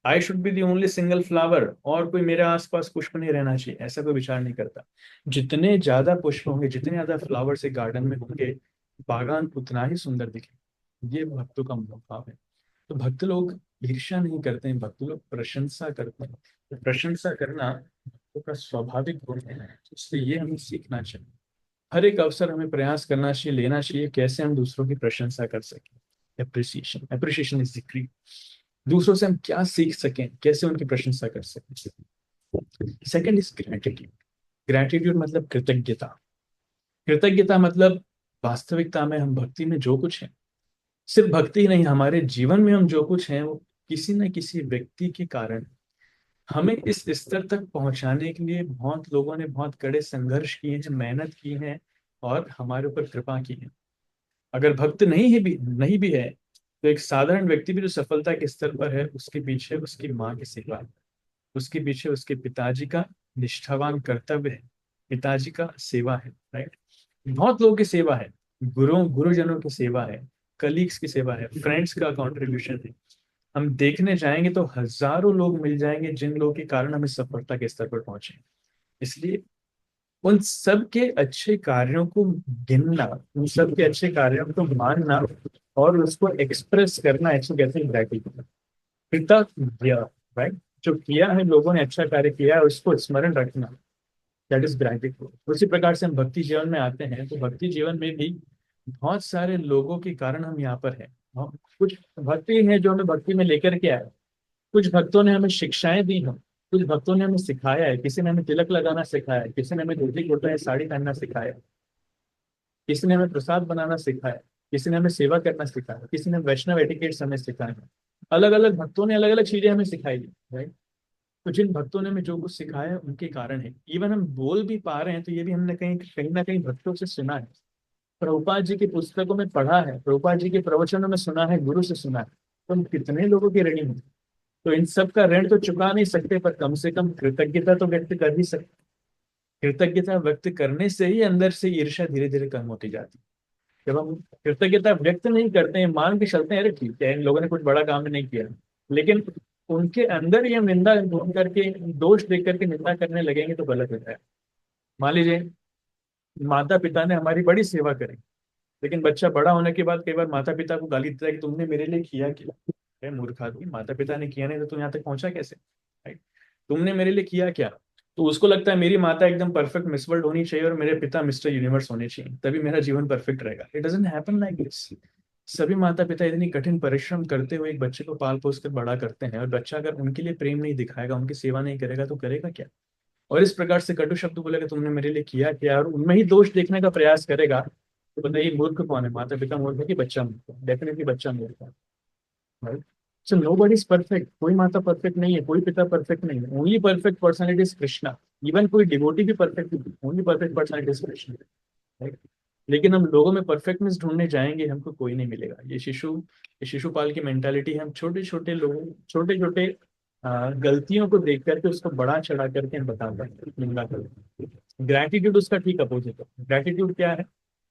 I should be the only single flower, और कोई मेरे आसपास पुष्प नहीं रहना चाहिए, ऐसा कोई विचार नहीं करता। जितने ज्यादा पुष्प होंगे, जितने ज्यादा फ्लावर्स एक गार्डन में होंगे, बागान उतना ही सुंदर दिखेगा। ये भक्तों का मनोभाव है। तो भक्त लोग ईर्ष्या नहीं करते हैं, भक्त लोग प्रशंसा करते हैं। तो प्रशंसा करना भक्तों का स्वाभाविक गुण है, इसलिए ये हमें सीखना चाहिए। हर एक अवसर हमें प्रयास करना चाहिए, लेना चाहिए, कैसे हम दूसरों की प्रशंसा कर सकें। Appreciation, appreciation is the key. दूसरों से हम क्या सीख सकें, कैसे उनकी प्रशंसा कर सकें। Second is gratitude. ग्रेटिट्यूड मतलब कृतज्ञता। कृतज्ञता मतलब वास्तविकता में हम भक्ति में जो कुछ है, सिर्फ भक्ति ही नहीं, हमारे जीवन में हम जो कुछ हैं वो किसी न किसी व्यक्ति के कारण, हमें इस स्तर तक पहुंचाने के लिए बहुत लोगों ने बहुत कड़े संघर्ष किए हैं, मेहनत की है, और हमारे ऊपर कृपा की है। अगर भक्त नहीं भी है, तो एक साधारण व्यक्ति भी जो सफलता के स्तर पर है, उसके पीछे उसकी माँ की सेवा है, उसके पीछे उसके पिताजी का निष्ठावान कर्तव्य है, पिताजी का सेवा है, राइट। बहुत लोगों की सेवा है, गुरुजनों की सेवा है, कलीग्स की सेवा है, फ्रेंड्स का कंट्रीब्यूशन है। हम देखने जाएंगे तो हजारों लोग मिल जाएंगे जिन लोगों के कारण हम इस सफलता के स्तर पर पहुंचे। इसलिए उन सब के अच्छे कार्यों को गिनना, उन सब के अच्छे कार्यों को मानना, और उसको एक्सप्रेस करना, इसको कहते हैं ग्रेटिट्यूड, कृतज्ञ, राइट। जो किया है, लोगों ने अच्छा कार्य किया है, उसको स्मरण रखना, दैट इज ग्रेटिट्यूड। उसी प्रकार से हम भक्ति जीवन में आते हैं, तो भक्ति जीवन में भी बहुत सारे लोगों के कारण हम यहाँ पर हैं। कुछ भक्ति है जो हमें भक्ति में लेकर के आए, कुछ भक्तों ने हमें शिक्षाएं दी हैं, कुछ भक्तों ने हमें सिखाया है। किसी ने हमें तिलक लगाना सिखाया है, किसी ने हमें धोती कुर्ता या साड़ी पहनना सिखाया है, किसी ने हमें प्रसाद बनाना सिखाया है, किसी ने हमें सेवा करना सिखाया है, किसी ने वैष्णव एटिकेट्स हमें सिखाए हैं। अलग अलग भक्तों ने अलग अलग चीजें हमें सिखाई है, राइट। तो जिन भक्तों ने हमें जो कुछ सिखाया है उनके कारण है, इवन हम बोल भी पा रहे हैं, तो ये भी हमने कहीं कहीं ना कहीं भक्तों से सुना है, प्रभुपाद जी की पुस्तकों में पढ़ा है, प्रभुपाद जी के प्रवचनों में सुना है, गुरु से सुना है। तो हम कितने लोगों के ऋणी हैं। तो इन सब का ऋण तो चुका नहीं सकते, पर कम से कम कृतज्ञता तो व्यक्त कर ही सकते। कृतज्ञता व्यक्त करने से ही अंदर से ईर्ष्या धीरे धीरे कम होती जाती है। जब हम कृतज्ञता व्यक्त नहीं करते हैं, मान के चलते हैं अरे ठीक है इन लोगों ने कुछ बड़ा काम नहीं किया, लेकिन उनके अंदर ये निंदा ढूंढ करके, दोष देख करके निंदा करने लगेंगे तो गलत होता है। मान लीजिए माता पिता ने हमारी बड़ी सेवा करी, लेकिन बच्चा बड़ा होने के बाद कई बार माता पिता को गाली देता है कि तुमने मेरे लिए किया क्या। अरे मूर्ख आदमी, माता पिता ने किया नहीं तो तुम यहाँ तक पहुंचा कैसे, राइट। तुमने मेरे लिए किया क्या। तो उसको लगता है मेरी माता एकदम परफेक्ट मिस वर्ल्ड होनी चाहिए और मेरे पिता मिस्टर यूनिवर्स होने चाहिए, तभी मेरा जीवन परफेक्ट रहेगा। It doesn't happen like this. सभी माता पिता इतनी कठिन परिश्रम करते हुए एक बच्चे को पाल पोस कर बड़ा करते हैं, और बच्चा अगर उनके लिए प्रेम नहीं दिखाएगा, उनकी सेवा नहीं करेगा, तो करेगा क्या। और इस प्रकार से कटु शब्द बोलेगा तुमने मेरे लिए किया क्या, और उनमें ही दोष देखने का प्रयास करेगा, तो बताइए मूर्ख कौन है, माता पिता मूर्ख है कि बच्चा मूर्ख है। डेफिनेटली बच्चा मूर्ख है, right. So nobody is perfect, कोई माता परफेक्ट नहीं है, कोई पिता परफेक्ट नहीं है, only perfect personality is Krishna. Even कोई डिवोटी भी परफेक्ट नहीं, only perfect personality is Krishna, right. लेकिन हम लोगों में परफेक्टनेस ढूंढने जाएंगे, हमको कोई नहीं मिलेगा। ये शिशुपाल की मेंटालिटी है, हम छोटे छोटे लोगों, छोटे छोटे गलतियों को देख करके उसको बड़ा चढ़ा करके हम बताते हैं, निंदा करते हैं। ग्रैटिट्यूड उसका ठीक अपोजिट है। ग्रैटिट्यूड क्या है,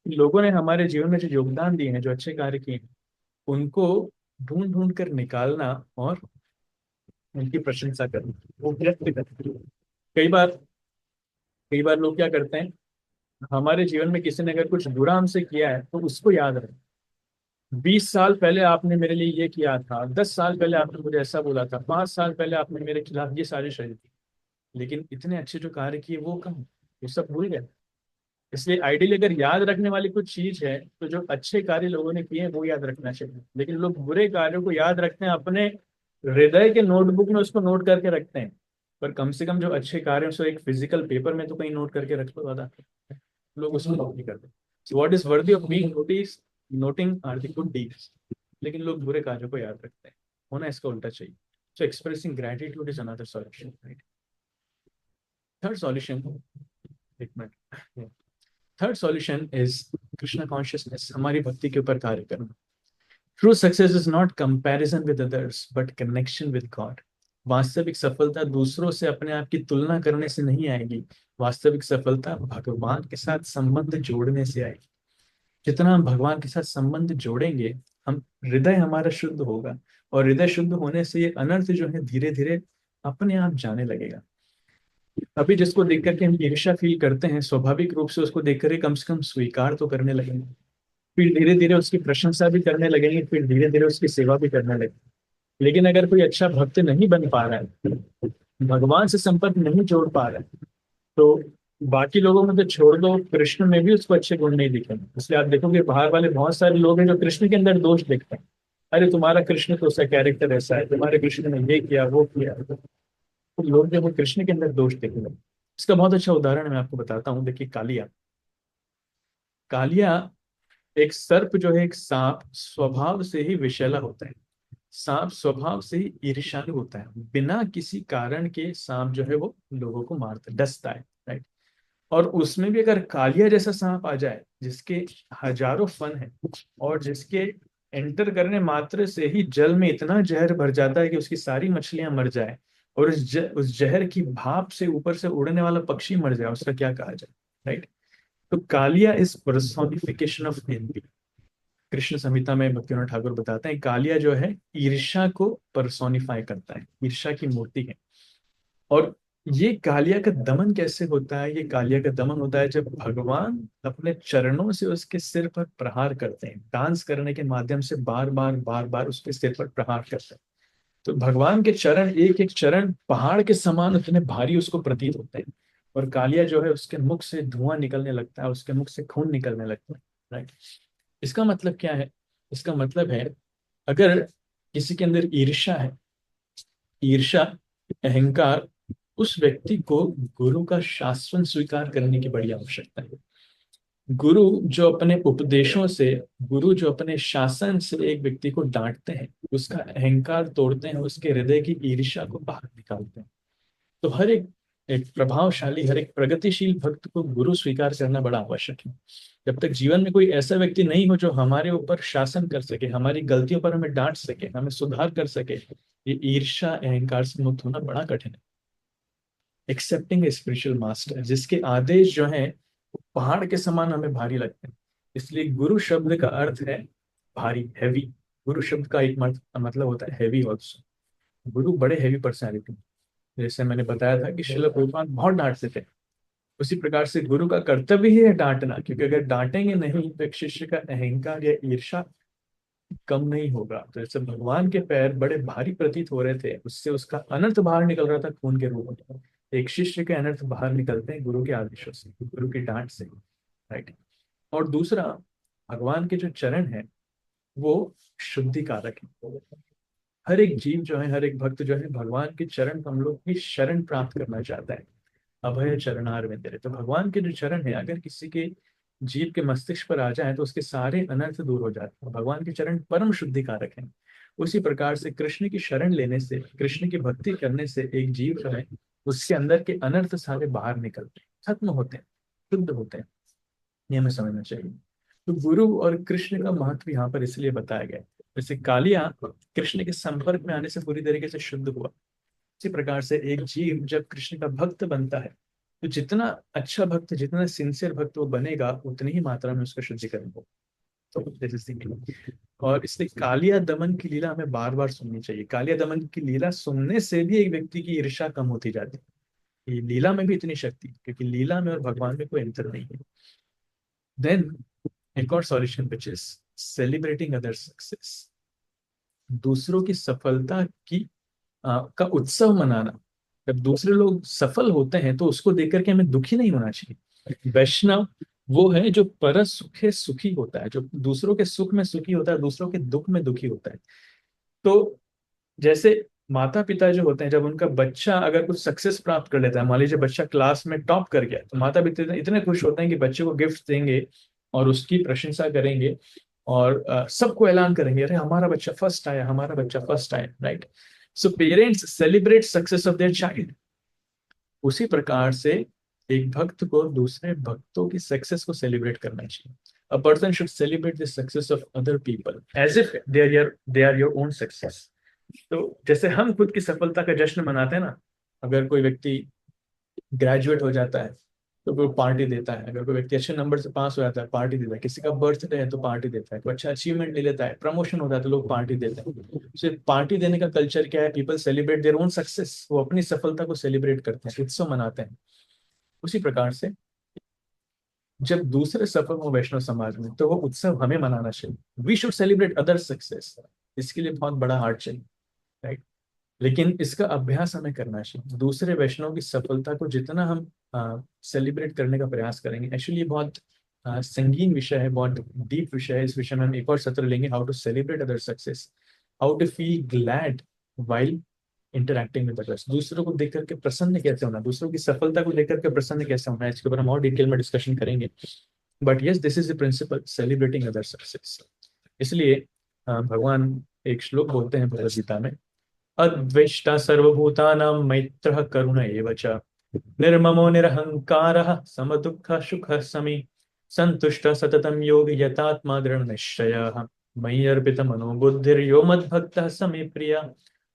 लोगों ने हमारे जीवन में जो योगदान दिए हैं, जो अच्छे कार्य किए हैं, उनको ढूंढ ढूंढ कर निकालना और उनकी प्रशंसा करना, वो व्यक्त करना। कई बार कई बार लोग क्या करते हैं, हमारे जीवन में किसी ने अगर कुछ बुरा हमसे किया है तो उसको याद रखें। 20 साल पहले आपने मेरे लिए ये किया था, 10 साल पहले आपने मुझे ऐसा बोला था, 5 साल पहले आपने मेरे खिलाफ ये साजिश रही थी, लेकिन इतने अच्छे जो कार्य किए वो कहाँ, वो सब भूल गए। इसलिए आइडियली अगर याद रखने वाली कुछ चीज है, तो जो अच्छे कार्य लोगों ने किए हैं वो याद रखना चाहिए। लेकिन लोग बुरे कार्यों को याद रखते हैं, अपने हृदय के नोटबुक में उसको नोट करके रखते हैं, पर कम से कम जो अच्छे कार्य हैं उसको एक फिजिकल पेपर में तो कहीं नोट करके रख लो दादा। लोग उसको नोट नहीं करते। So what is worthy of being notice, noting are the good deeds. लेकिन लोग बुरे कार्यों को याद रखते हैं, होना इसका उल्टा चाहिए। So expressing gratitude is another solution, right. Third solution, एक minute, third solution is Krishna consciousness, हमारी भक्ति के ऊपर कार्य करना। True success is not comparison with others but connection with God. वास्तविक सफलता दूसरों से अपने आप की तुलना करने से नहीं आएगी। वास्तविक सफलता भगवान के साथ संबंध जोड़ने से आएगी। जितना हम भगवान के साथ संबंध जोड़ेंगे, हम हृदय हमारा शुद्ध होगा, और हृदय शुद्ध होने से ये अनर्थ जो है धीरे धीरे अपने आप जाने लगेगा। अभी जिसको देख करके हम ईर्ष्या फील करते हैं, स्वाभाविक रूप से उसको देख करके कम से कम स्वीकार तो करने लगेंगे, फिर धीरे धीरे उसकी प्रशंसा भी करने लगेंगे, फिर धीरे धीरे उसकी सेवा भी करने लगेंगे। लेकिन अगर कोई अच्छा भक्त नहीं बन पा रहा है, भगवान से संपर्क नहीं जोड़ पा रहा है, तो बाकी लोगों में तो छोड़ दो, कृष्ण में भी उसको अच्छे गुण नहीं दिखेंगे। इसलिए आप देखोगे बाहर वाले बहुत सारे लोग हैं जो कृष्ण के अंदर दोष देखते हैं। अरे तुम्हारा कृष्ण तो उसका कैरेक्टर ऐसा है, तुम्हारे कृष्ण ने ये किया वो किया। तो लोग जो वो कृष्ण के अंदर दोष देखने लगे। इसका बहुत अच्छा उदाहरण मैं आपको बताता हूँ। देखिए कालिया। कालिया एक सर्प जो है, एक सांप स्वभाव से ही विषैला होता है। सांप स्वभाव से ही ईर्ष्यालु होता है। बिना किसी कारण के सांप जो है वो लोगों को मारता है, डसता है, राइट। और उसमें भी अगर कालिया जैसा सांप आ जाए जिसके हजारों फन है, और जिसके एंटर करने मात्र से ही जल में इतना जहर भर जाता है कि उसकी सारी मछलियां मर जाए, और उस जहर की भाप से ऊपर से उड़ने वाला पक्षी मर जाए, उसका क्या कहा जाए, राइट। तो Kaliya is personification of envy. Krishna Samhita में भक्तिविनोद ठाकुर बताते हैं कालिया जो है ईर्ष्या को पर्सोनिफाई करता है, ईर्ष्या की मूर्ति है। और ये कालिया का दमन कैसे होता है? ये कालिया का दमन होता है जब भगवान अपने चरणों से उसके सिर पर प्रहार करते हैं, डांस करने के माध्यम से बार बार बार बार उसके सिर पर प्रहार करते हैं। तो भगवान के चरण, एक एक चरण पहाड़ के समान उतने भारी उसको प्रतीत होते हैं। और कालिया जो है उसके मुख से धुआं निकलने लगता है, उसके मुख से खून निकलने लगता है, राइट। इसका मतलब क्या है? इसका मतलब है, अगर किसी के अंदर ईर्ष्या है, ईर्ष्या, अहंकार, उस व्यक्ति को गुरु का शासन स्वीकार करने की बड़ी आवश्यकता है। गुरु जो अपने उपदेशों से, गुरु जो अपने शासन से एक व्यक्ति को डांटते हैं, उसका अहंकार तोड़ते हैं, उसके हृदय की ईर्ष्या को बाहर निकालते हैं। तो हर एक एक प्रभावशाली, हर एक प्रगतिशील भक्त को गुरु स्वीकार करना बड़ा आवश्यक है। जब तक जीवन में कोई ऐसा व्यक्ति नहीं हो जो हमारे ऊपर शासन कर सके, हमारी गलतियों पर हमें डांट सके, हमें सुधार कर सके, ये ईर्ष्या अहंकार से मुक्त होना बड़ा कठिन है। एक्सेप्टिंग ए स्पिरिचुअल मास्टर, जिसके आदेश जो हैं वो पहाड़ के समान हमें भारी लगते हैं। इसलिए गुरु शब्द का अर्थ है भारी, हैवी। गुरु शब्द का एक मतलब होता है हैवी ऑल्सो। गुरु बड़े हैवी पर्सनैलिटी। जैसे मैंने बताया था कि श्रील प्रभुपाद बहुत डांटते थे, उसी प्रकार से गुरु का कर्तव्य ही है डांटना, क्योंकि अगर डांटेंगे नहीं तो एक शिष्य का अहंकार या ईर्ष्या कम नहीं होगा। तो जैसे भगवान के पैर बड़े भारी प्रतीत हो रहे थे, उससे उसका अनर्थ बाहर निकल रहा था खून के रूप में। एक शिष्य के अनर्थ बाहर निकलते हैं गुरु के आदेशों से, गुरु की डांट से, राइट। और दूसरा, भगवान के जो चरण है वो शुद्धि कारक है। हर एक जीव जो है, हर एक भक्त जो है, भगवान के चरण कमलों की शरण प्राप्त करना चाहता है। अभय चरणार में तेरे, तो भगवान के जो चरण है अगर किसी के जीव के मस्तिष्क पर आ जाए तो उसके सारे अनर्थ दूर हो जाते हैं। भगवान के चरण परम शुद्धिकारक हैं। उसी प्रकार से कृष्ण की शरण लेने से, कृष्ण की भक्ति करने से एक जीव जो है उसके अंदर के अनर्थ सारे बाहर निकलते हैं, खत्म होते हैं, शुद्ध होते हैं। ये हमें समझना चाहिए। तो गुरु और कृष्ण का महत्व यहाँ पर इसलिए बताया गया है। जैसे कालिया कृष्ण के संपर्क में आने से पूरी तरीके से शुद्ध हुआ, इसी प्रकार से एक जीव जब कृष्ण का भक्त बनता है तो जितना अच्छा भक्त, जितना सिंसियर भक्त वो बनेगा, उतनी ही मात्रा में उसका शुद्धिकरण होगा। तो जैसे और इसलिए कालिया दमन की लीला हमें बार बार सुननी चाहिए। कालिया दमन की लीला सुनने से भी एक व्यक्ति की ईर्ष्या कम होती जाती है। ये लीला में भी इतनी शक्ति, क्योंकि लीला में और भगवान में कोई अंतर नहीं है। देन एक और solution which is celebrating other success. दूसरों की सफलता की का उत्सव मनाना। जब दूसरे लोग सफल होते हैं तो उसको देख करके हमें दुखी नहीं होना चाहिए। वैष्णव वो है जो पर सुखे सुखी होता है, जो दूसरों के सुख में सुखी होता है, दूसरों के दुख में दुखी होता है। तो जैसे माता पिता जो होते हैं, जब उनका बच्चा अगर कुछ सक्सेस प्राप्त कर लेता है, मान लीजिए बच्चा क्लास में टॉप कर गया, तो माता पिता इतने खुश होते हैं कि बच्चे को गिफ्ट देंगे और उसकी प्रशंसा करेंगे, और सबको ऐलान करेंगे, अरे हमारा बच्चा फर्स्ट आया, हमारा बच्चा फर्स्ट आया, right. So parents celebrate success of their child. उसी प्रकार से एक भक्त को दूसरे भक्तों की सक्सेस को सेलिब्रेट करना चाहिए। A person should celebrate the success of other people as if they are your own success. तो जैसे हम खुद की सफलता का जश्न मनाते हैं ना, अगर कोई व्यक्ति ग्रेजुएट हो जाता है तो वो पार्टी देता है, अगर कोई व्यक्ति अच्छे नंबर से पास हो जाता है पार्टी देता है, किसी का बर्थडे है तो पार्टी देता है, कोई अच्छा अचीवमेंट ले लेता है, प्रमोशन होता है तो लोग पार्टी देते हैं। सिर्फ पार्टी देने का कल्चर क्या है, people celebrate their own success, वो अपनी सफलता को सेलिब्रेट करते हैं, उत्सव मनाते हैं। उसी प्रकार से जब दूसरे सफल हो वैष्णव समाज में तो वो उत्सव हमें मनाना चाहिए, we should celebrate other success. इसके लिए बहुत बड़ा हार्ट चाहिए, राइट। लेकिन इसका अभ्यास हमें करना चाहिए, दूसरे वैष्णव की सफलता को जितना हम सेलिब्रेट करने का प्रयास करेंगे, एक्चुअली ये बहुत संगीन विषय है, बहुत डीप विषय है। इस विषय में हम एक और सत्र लेंगे, how to celebrate other success, how to feel glad while interacting with others, दूसरों को देख करके प्रसन्न कैसे होना, दूसरों की सफलता को देख करके प्रसन्न कैसे होना है, इसके ऊपर हम और डिटेल में डिस्कशन करेंगे। But yes, this is the principle, celebrating other success. इसलिए भगवान एक श्लोक बोलते हैं भगवद गीता में, अद्वेष्टा सर्वभूतानां मैत्रः करुण एव च, निर्ममो निरहंकारः समदुःखः सुखः समी, सन्तुष्टः सततं योगी यतात्मा दृढ़निश्चयः, मयि अर्पित मनो बुद्धिर्यो मद्भक्तः स मे प्रिय।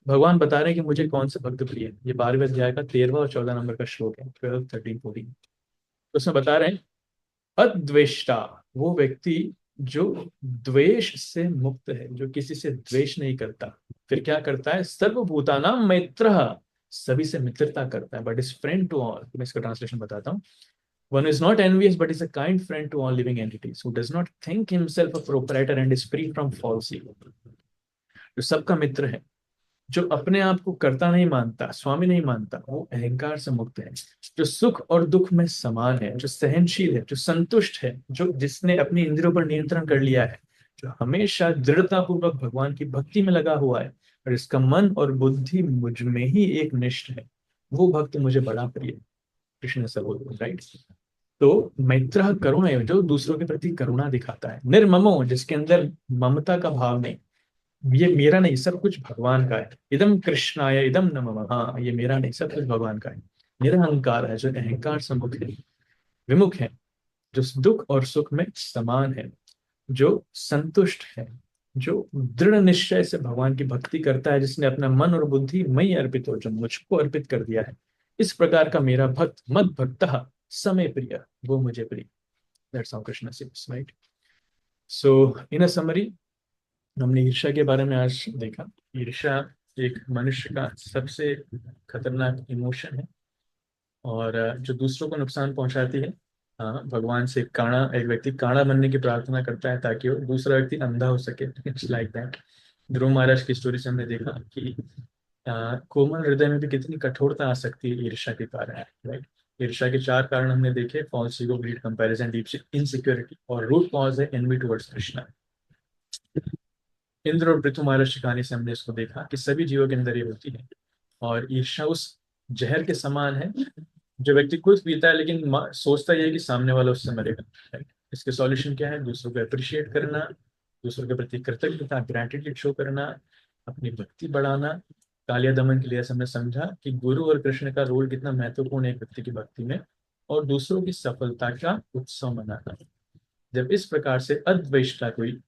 भगवान बता रहे हैं कि मुझे कौन सा भक्त प्रिय है। ये 12वें अध्याय का 13वां और 14 नंबर का श्लोक है, 12, 13, 14। उसमें बता रहे हैं अद्वेष्टा वो व्यक्ति जो द्वेष से मुक्त है, जो किसी से द्वेष नहीं करता। फिर क्या करता है, सर्वभूतानां मैत्रः, सभी से मित्रता करता है, but is friend to all. मैं इसका ट्रांसलेशन बताता हूँ। One is not envious but is a kind friend to all living entities, who does not think himself a proprietor and is free from false ego. जो सबका मित्र है, जो अपने आप को कर्ता नहीं मानता, स्वामी नहीं मानता, वो अहंकार से मुक्त है, जो सुख और दुख में समान है, जो सहनशील है, जो संतुष्ट है, जो जिसने अपनी इंद्रियों पर नियंत्रण कर लिया है, जो हमेशा दृढ़ता पूर्वक भगवान की भक्ति में लगा हुआ है और इसका मन और बुद्धि मुझ में ही एक निष्ठ है, वो भक्त मुझे बड़ा प्रिय है। कृष्ण ऐसा बोलते हैं, राइट। तो मैत्र करुणा है, जो दूसरों के प्रति करुणा दिखाता है, निर्ममो जिसके अंदर ममता का भाव नहीं, ये मेरा नहीं सब कुछ भगवान का है, इदम कृष्णाय इदम नमः, हाँ ये मेरा नहीं सब कुछ भगवान का है। निरहंकार है, जो अहंकार से मुक्त है, विमुख है, जो दुख और सुख में समान है, जो संतुष्ट है, जो दृढ़ निश्चय से भगवान की भक्ति करता है, जिसने अपना मन और बुद्धि मई अर्पित हो, जो मुझको अर्पित कर दिया है। इस प्रकार का मेरा भक्त मद भक्त समय प्रिय, वो मुझे प्रिय। That's how Krishna says, right. So in a summary, हमने ईर्ष्या के बारे में आज देखा। ईर्ष्या एक मनुष्य का सबसे खतरनाक इमोशन है, और जो दूसरों को नुकसान पहुंचाती है। हाँ, भगवान से काणा, एक व्यक्ति काणा बनने की प्रार्थना करता है ताकि वो दूसरा व्यक्ति अंधा हो सके, इट्स लाइक दैट। ध्रुव महाराज की स्टोरी से हमने देखा कि कोमल हृदय में भी कितनी कठोरता आ सकती है ईर्ष्या के कारण, राइट। ईर्ष्या के 4 कारण हमने देखे, false ego, greed, comparison, deep insecurity, और रूट कॉज है एनवी टुवर्ड्स कृष्णा। इंद्र और पृथु महाराज की कहानी से हमने इसको देखा कि सभी जीवों के अंदर ये होती है, और ईर्ष्या उस जहर के समान है जो व्यक्ति खुद पीता है लेकिन सोचता ये है कि सामने वाला उससे मरेगा, राइट। इसके सॉल्यूशन क्या है, दूसरों को अप्रिशिएट करना, दूसरों के प्रति कृतज्ञता, ग्रेटिट्यूड शो करना, अपनी भक्ति बढ़ाना। कालिया दमन के लिए ऐसे हमने समझा कि गुरु और कृष्ण का रोल कितना महत्वपूर्ण है एक व्यक्ति की भक्ति में, और दूसरों की सफलता का उत्सव मनाना। जब इस प्रकार से अद्वेष्टा कोई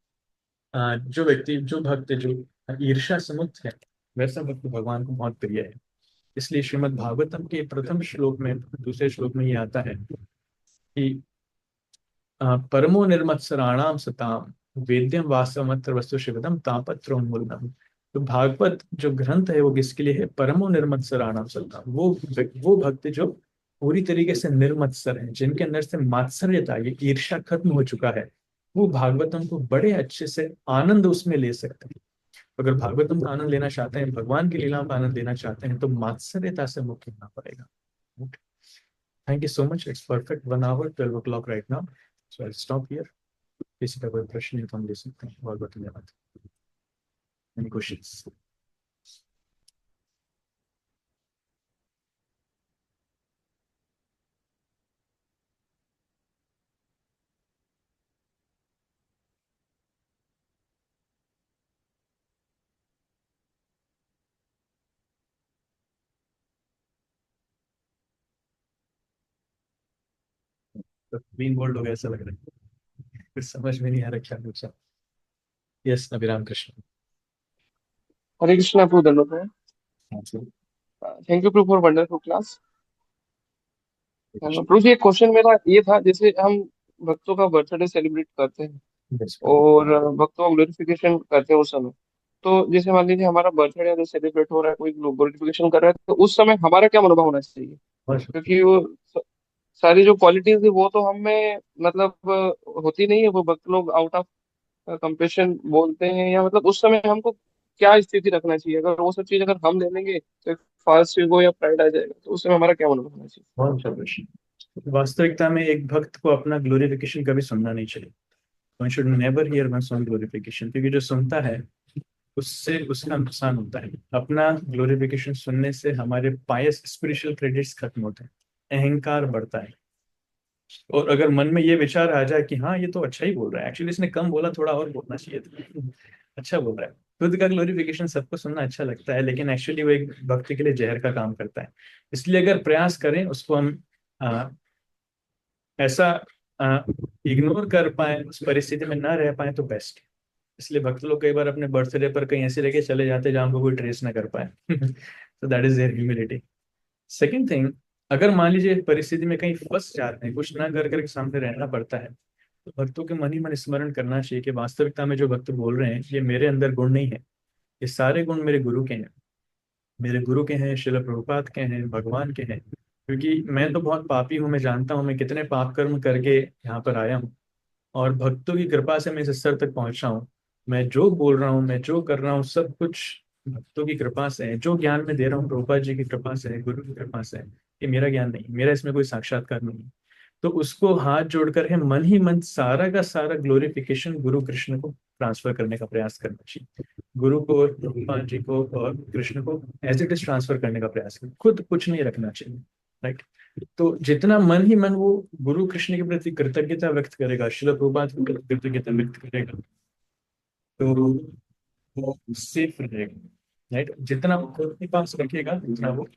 जो व्यक्ति, जो भक्त, जो ईर्ष्या से मुक्त है, वैसा भक्त भगवान को बहुत प्रिय है। इसलिए श्रीमद् भागवतम के प्रथम श्लोक में, दूसरे श्लोक में ये आता है कि परमो निर्मत्सराणाम सताम, वेद्यम वास्तवमत्र वस्तु शिवदम तापत्र उन्मूलनम। तो भागवत जो ग्रंथ है वो किसके लिए है, परमो निर्मत्सराणाम सताम, वो भक्त जो पूरी तरीके से निर्मत्सर है, जिनके अंदर से मात्सर्यता, ये ईर्ष्या खत्म हो चुका है, वो भागवतम को बड़े अच्छे से आनंद उसमें ले सकते हैं। अगर भागवतम का आनंद लेना चाहते हैं, भगवान की लीलाओं का आनंद लेना चाहते हैं, तो मात्सर्यता से मुक्त होना पड़ेगा। Thank you so much, it's perfect 1 hour 12 o'clock right now, so I stop here. किसी का कोई प्रश्न है तो हम ले सकते हैं। बहुत बहुत धन्यवाद। Any questions? तो ग्रीन बोल्ड हो गया ऐसा लग रहा है, कुछ समझ में नहीं आ रहा क्या पूछा। यस, अभिराम कृष्ण। हरे कृष्णा प्रभु, धन्यवाद। हाँ sir. Thank you Prabhu for wonderful class. Krishna. Prabhu ji, एक क्वेश्चन मेरा ये था, जैसे हम भक्तों का बर्थडे सेलिब्रेट करते हैं यस। और भक्तों का ग्लोरिफिकेशन करते हैं उस समय, तो जैसे मान लीजिए हमारा बर्थडे अगर सेलिब्रेट हो रहा है, कोई ग्लोरिफिकेशन कर रहा है, तो उस समय हमारा क्या मनोभाव होना चाहिए? क्योंकि वो सारी जो क्वालिटीज है वो तो हम में मतलब होती नहीं है। वो भक्त लोग आउट ऑफ कंपेशन बोलते हैं, या मतलब उस समय हमको क्या स्थिति रखना चाहिए? अगर वो सब चीज अगर हम ले लेंगे तो एक फास्ट ईगो या प्राइड आ जाएगा, तो उस समय हमारा क्या मनोभाव होना चाहिए? बहुत अच्छा प्रश्न। वास्तविकता में एक भक्त को अपना ग्लोरिफिकेशन कभी सुनना नहीं चाहिए। One should never hear one song glorification, क्योंकि जो सुनता है उससे उसका नुकसान होता है। अपना ग्लोरिफिकेशन सुनने से हमारे पायस स्पिरिचुअल क्रेडिट्स खत्म होते हैं, अहंकार बढ़ता है। और अगर मन में ये विचार आ जाए कि हाँ ये तो अच्छा ही बोल रहा है, एक्चुअली इसने कम बोला, थोड़ा और बोलना चाहिए था, अच्छा बोल रहा है। खुद का ग्लोरिफिकेशन सबको सुनना अच्छा लगता है, लेकिन एक्चुअली वो एक भक्ति के लिए जहर का काम करता है। इसलिए अगर प्रयास करें उसको हम ऐसा इग्नोर कर पाए, उस परिस्थिति में ना रह पाए, तो बेस्ट। इसलिए भक्त लोग कई बार अपने बर्थडे पर कहीं ऐसे लेके चले जाते हैं जहाँ हमको कोई ट्रेस ना कर पाए। तो that is their humility. Second thing, अगर मान लीजिए एक परिस्थिति में कहीं फंस जाते हैं, कुछ ना कर करके सामने रहना पड़ता है, तो भक्तों के मन ही मन स्मरण करना चाहिए कि वास्तविकता में जो भक्त बोल रहे हैं ये मेरे अंदर गुण नहीं है, ये सारे गुण मेरे गुरु के हैं। मेरे गुरु के हैं, शिल प्रभुपाद के हैं, भगवान के हैं। क्योंकि मैं तो बहुत पापी हूँ, मैं जानता हूँ मैं कितने पाप कर्म करके यहाँ पर आया हूँ, और भक्तों की कृपा से मैं इस स्तर तक पहुंचा हूँ। मैं जो बोल रहा हूँ, मैं जो कर रहा हूँ, सब कुछ भक्तों की कृपा से है। जो ज्ञान मैं दे रहा हूँ प्रभुपाद जी की कृपा से है, गुरु की कृपा से है। ये मेरा ज्ञान नहीं, मेरा इसमें कोई साक्षात्कार नहीं है। तो उसको हाथ जोड़कर है मन ही मन सारा का सारा ग्लोरिफिकेशन गुरु कृष्ण को ट्रांसफर करने का प्रयास करना चाहिए। गुरु को और प्रभुपाद जी को और कृष्ण को एज इट इज ट्रांसफर करने का प्रयास करें, खुद कुछ नहीं रखना चाहिए। राइट। तो जितना मन ही मन वो गुरु कृष्ण के प्रति कृतज्ञता व्यक्त करेगा, शिल प्रभुपाद के प्रति कृतज्ञता व्यक्त करेगा, तो वो सेफ रहेगा। राइट। जितना वो खुद के पास रखेगा उतना वो